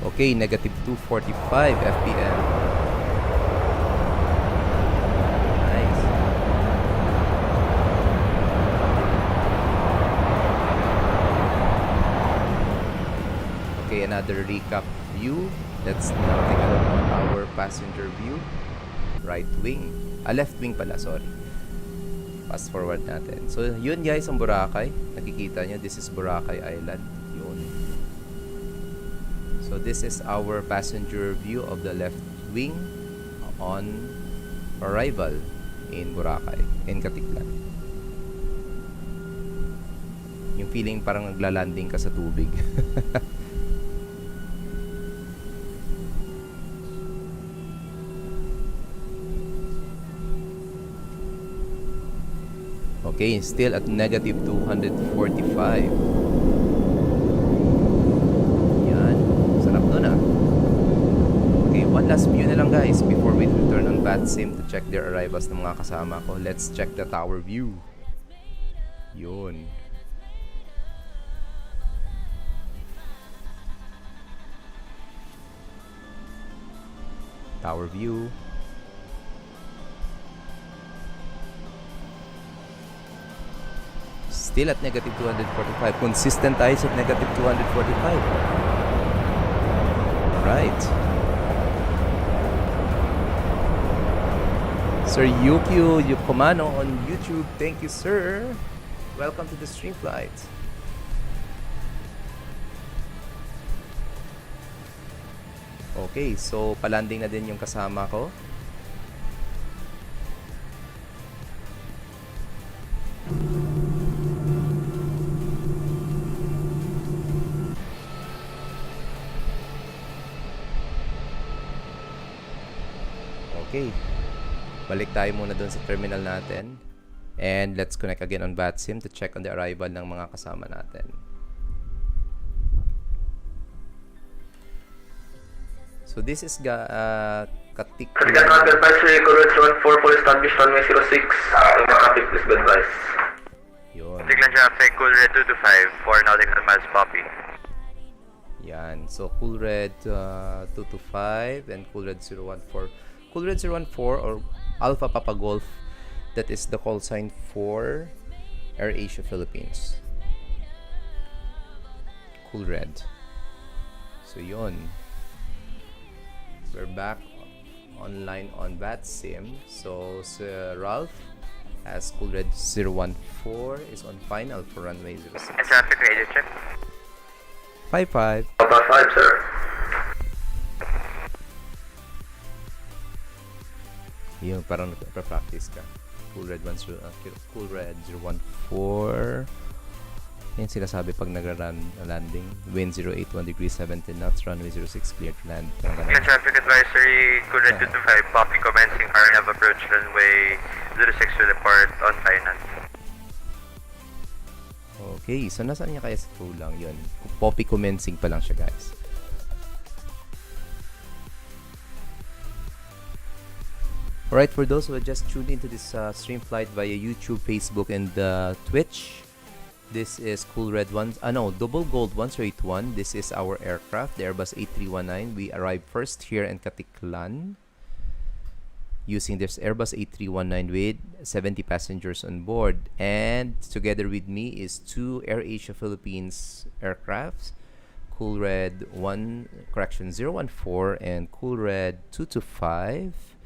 Okay, negative 245 FPM. Nice. Okay, another recap view. Let's now take a look at our passenger view. Right wing. Left wing pala, sorry. Fast forward natin. So, yun guys ang Boracay. Nakikita nyo, this is Boracay Island. Yun. So, this is our passenger view of the left wing on arrival in Boracay, in Katiklan. Yung feeling parang naglalanding ka sa tubig. Okay, still at negative 245. Yan. Sarap nun ah. Okay, one last view na lang guys before we return on VATSIM to check their arrivals ng mga kasama ko. Let's check the tower view. Yun. Tower view. Still at negative 245. Consistent tayo sa negative 245. Alright. Sir Yukio Yukomano on YouTube. Thank you, sir. Welcome to the stream flight. Okay, so palanding na din yung kasama ko. Okay. Balik tayo muna dun sa terminal natin. And let's connect again on VATSIM to check on the arrival ng mga kasama natin. So this is Katik. Katigan advisory, Courage 14, full establish runway 06. Traffic, please be advised. Yun. Tiglan traffic, cool red 225, 4 nautical miles, Poppy. Yan. So Cool Red 225 and Cool Red 014. Cool Red 014 or Alpha Papa Golf, that is the call sign for AirAsia Philippines. Cool Red. So yun. We're back online on VATSIM. So Ralph as Cool Red 014 is on final for runway 06. And traffic radio check. 55. About 5, sir. Yung parang nagpa-practice ka. Cool Red 014. Yan sinasabi pag nagra-landing. Wind 081 degrees 17 knots, runway 06 clear to land. Tiglan traffic advisory, cool red 225, Poppy commencing RNAV approach runway 06 to depart on final. Okay, so nasaan niya kaya sa tulang yun? Poppy commencing pa lang siya, guys. Alright, for those who have just tuned into this stream flight via YouTube, Facebook, and Twitch, this is Cool Red Double Gold 1081. This is our aircraft, the Airbus A319. We arrived first here in Katiklan using this Airbus A319 with 70 passengers on board. And together with me is two AirAsia Philippines aircrafts, Cool Red 014 and Cool Red 225.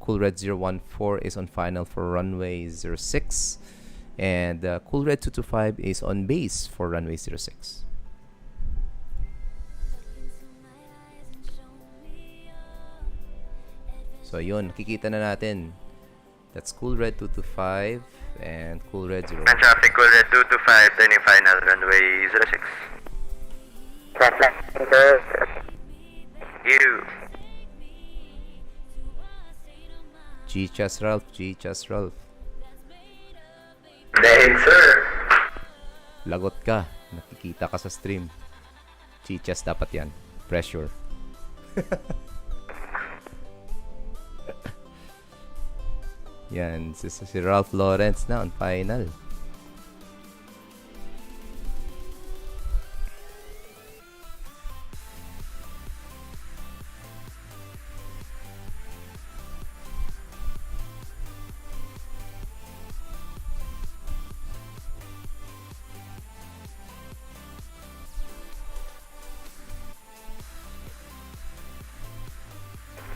Cool Red 014 is on final for runway 06. And Cool Red 225 is on base for runway 06. So yun, nakikita na natin. That's Cool Red 225 and Cool Red 014. And traffic, cool red 225, turning final runway 06. You. G-Chas Ralph, G-Chas Ralph. Dahil, sir. Lagot ka. Nakikita ka sa stream. G-Chas dapat yan. Pressure. Yan. Si Ralph Lawrence na on final.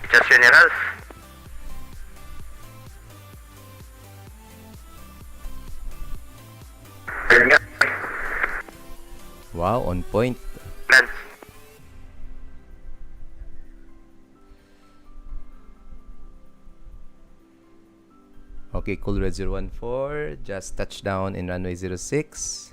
Just generals. Wow, on point. Lance. Okay, Cool Red 014 just touched down in runway 06.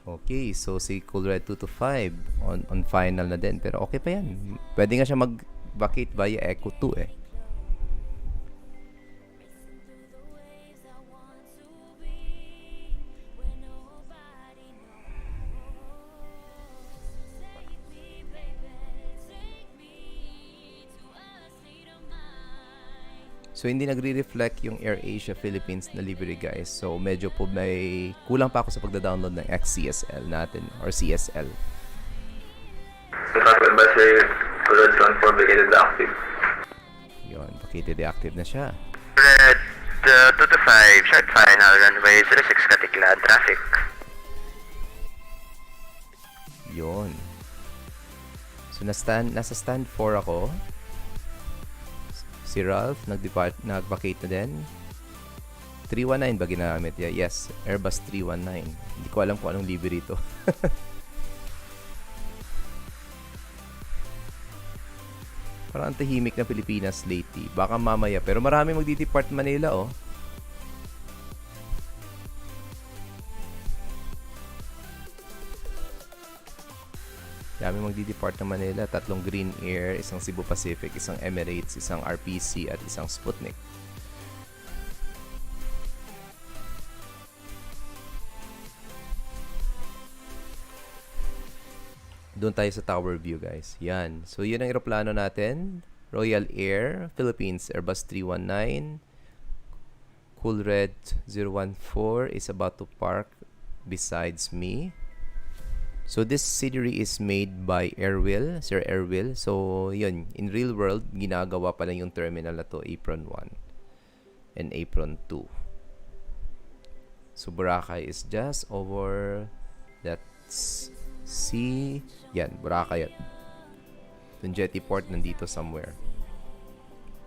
Okay, so si Cool Red 225 on final na din. Pero okay pa yan. Pwede nga siya mag-vacate via Echo 2 eh. So hindi nagre-reflect yung AirAsia Philippines na livery, guys. So medyo po may kulang pa ako sa pagda-download ng XCSL natin or CSL. Traffic advisory, cool red 14, vacated active. Yun, vacated active na siya. Red 225, short final runway 06 Katiklan, traffic. Yun. So nasa stand 4 ako. Si Ralph, nag-vacate na din. 319 ba ginamit? Yeah, yes, Airbus 319. Hindi ko alam kung anong livery ito. Parang ang tahimik na Pilipinas lately. Baka mamaya. Pero marami magdi-depart Manila, oh. Dami magdi-depart ng Manila. 3 Green Air, 1 Cebu Pacific, 1 Emirates, 1 RPC, at 1 Sputnik. Doon tayo sa tower view, guys. Yan. So, yun ang aeroplano natin. Royal Air, Philippines, Airbus 319. Cool Red 014 is about to park besides me. So, this scenery is made by RYL, Sir RYL. So, yun. In real world, ginagawa pa lang yung terminal na to, apron 1 and apron 2. So, Boracay is just over that's sea. Yan, Boracay. Yung jetty port nandito somewhere.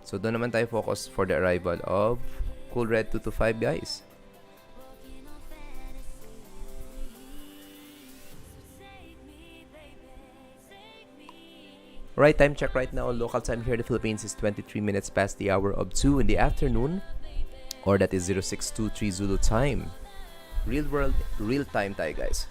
So, doon naman tayo focus for the arrival of Cool Red 225, guys. Right, time check right now. Local time here in the Philippines is 23 minutes past the hour of 2 in the afternoon. Or that is 0623 Zulu time. Real world, real time tayo, guys.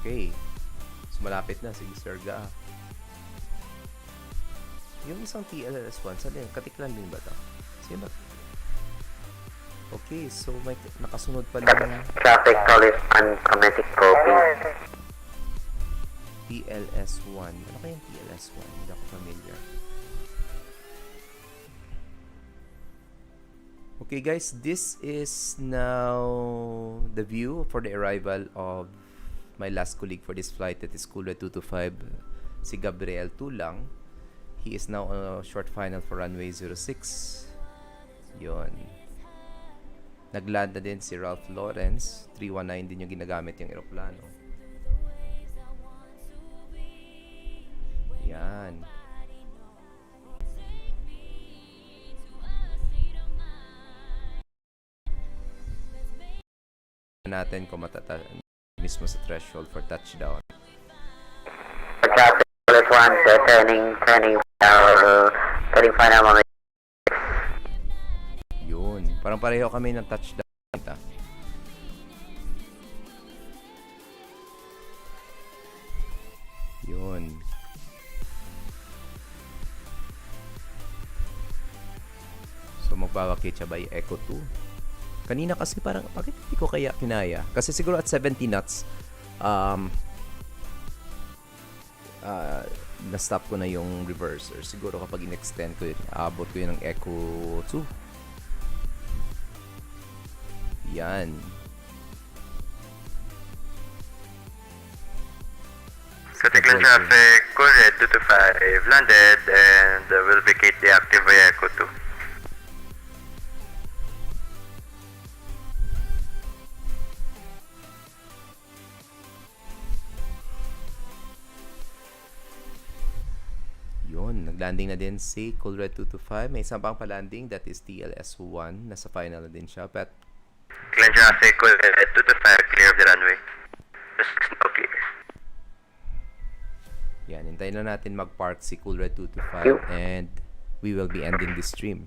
Okay. So, malapit na. Sige, Sir Ga. Yung isang TLS1, saan yun? Katiklan din ba ito? Sige ba? Okay, so may nakasunod pa lang. Traffic call is uncommitted copy. TLS1. Ano kaya yung TLS1? Hindi ako familiar. Okay, guys. This is now the view for the arrival of my last colleague for this flight, that is Cool Red 225, si Gabriel Tulang. He is now on a short final for runway 06. Yun. Nagland na din si Ralph Lawrence. 319 din yung ginagamit yung aeroplano. Yan. Natin kung mismo sa threshold for touchdown. Traffic call is 1, turning final moment. Yun. Parang pareho kami ng touchdown. Yun. So, magbabakit siya by Echo 2. Kanina kasi parang, bakit hindi ko kaya kinaya? Kasi siguro at 70 knots, na-stop ko na yung reverser. Siguro kapag in-extend ko yun, aabot ko yun ng Echo 2. Yan. Takeoff traffic, Cool Red 225 landed and will vacate the active by Echo 2. Yun, naglanding na din si Cool Red 225. May isang pang pa-landing, that is TLS1. Nasa final na din siya. But Clear traffic, Cool Red 225, clear of the runway. Just no clear. yan, hintayin na natin mag-park si Cool Red 225 and we will be ending this stream.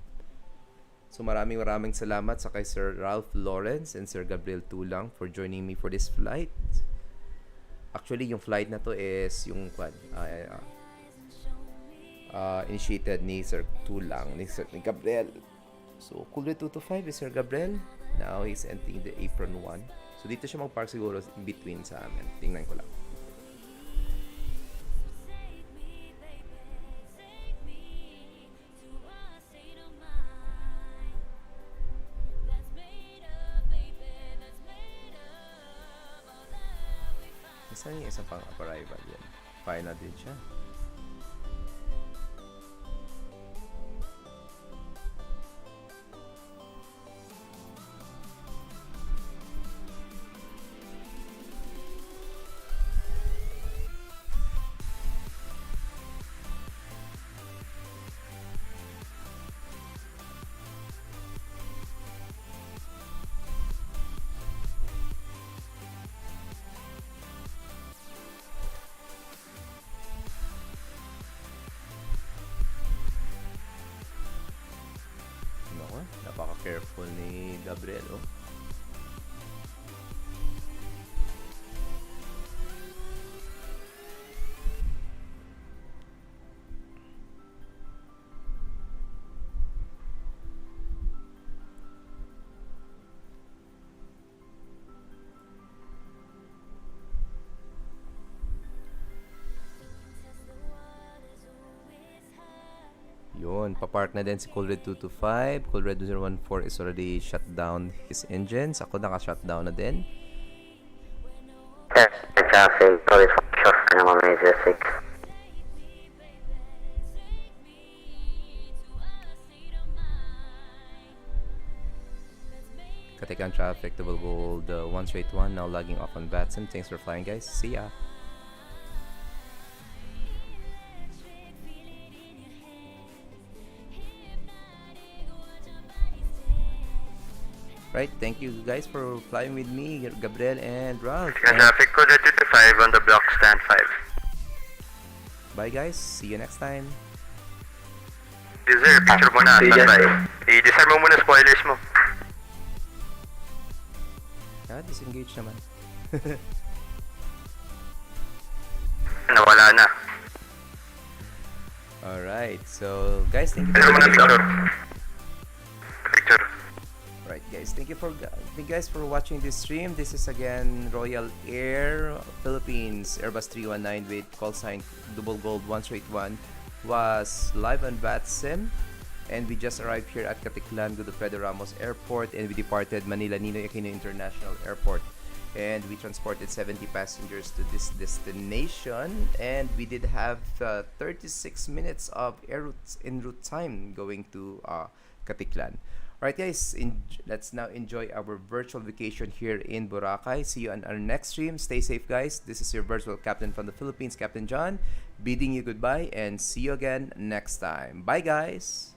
So maraming salamat sa kay Sir Ralph Lawrence and Sir Gabriel Tulang for joining me for this flight. Actually, yung flight na to is yung initiated ni Sir Tulang, ni Gabriel. So, Cool Red 225 is Sir Gabriel. Now, he's entering the apron 1. So, dito siya mag-park siguro in between sa amin. Tingnan ko lang. Nasaan yung isa pang arrival yan? Final din siya. Napaka-careful ni Gabriel, oh. Yun, papark na din si Cool Red 225. Cool Red 014 is already shut down his engines. Ako naka-shut down na din. Traffic, police short naman may 06. Katikan traffic, double gold 181, now logging off on VATSIM. Thanks for flying, guys. See ya. Right, thank you guys for flying with me, Gabriel and Ralph. Traffic code 225 on the block stand 5. Bye guys, see you next time. Deserve, picture mo na, standby. I-disarm mo muna spoilers mo. Disengage naman. Nawala na. Alright, so guys, thank you Picture. Right guys, thank you guys for watching this stream. This is again Royal Air Philippines Airbus 319 with call sign double gold 181 was live on VATSIM, and we just arrived here at Caticlan Godofredo Ramos Airport, and we departed Manila Ninoy Aquino International Airport, and we transported 70 passengers to this destination, and we did have 36 minutes of en route time going to Caticlan. Alright guys, let's now enjoy our virtual vacation here in Boracay. See you on our next stream. Stay safe guys. This is your virtual captain from the Philippines, Captain John, bidding you goodbye and see you again next time. Bye guys!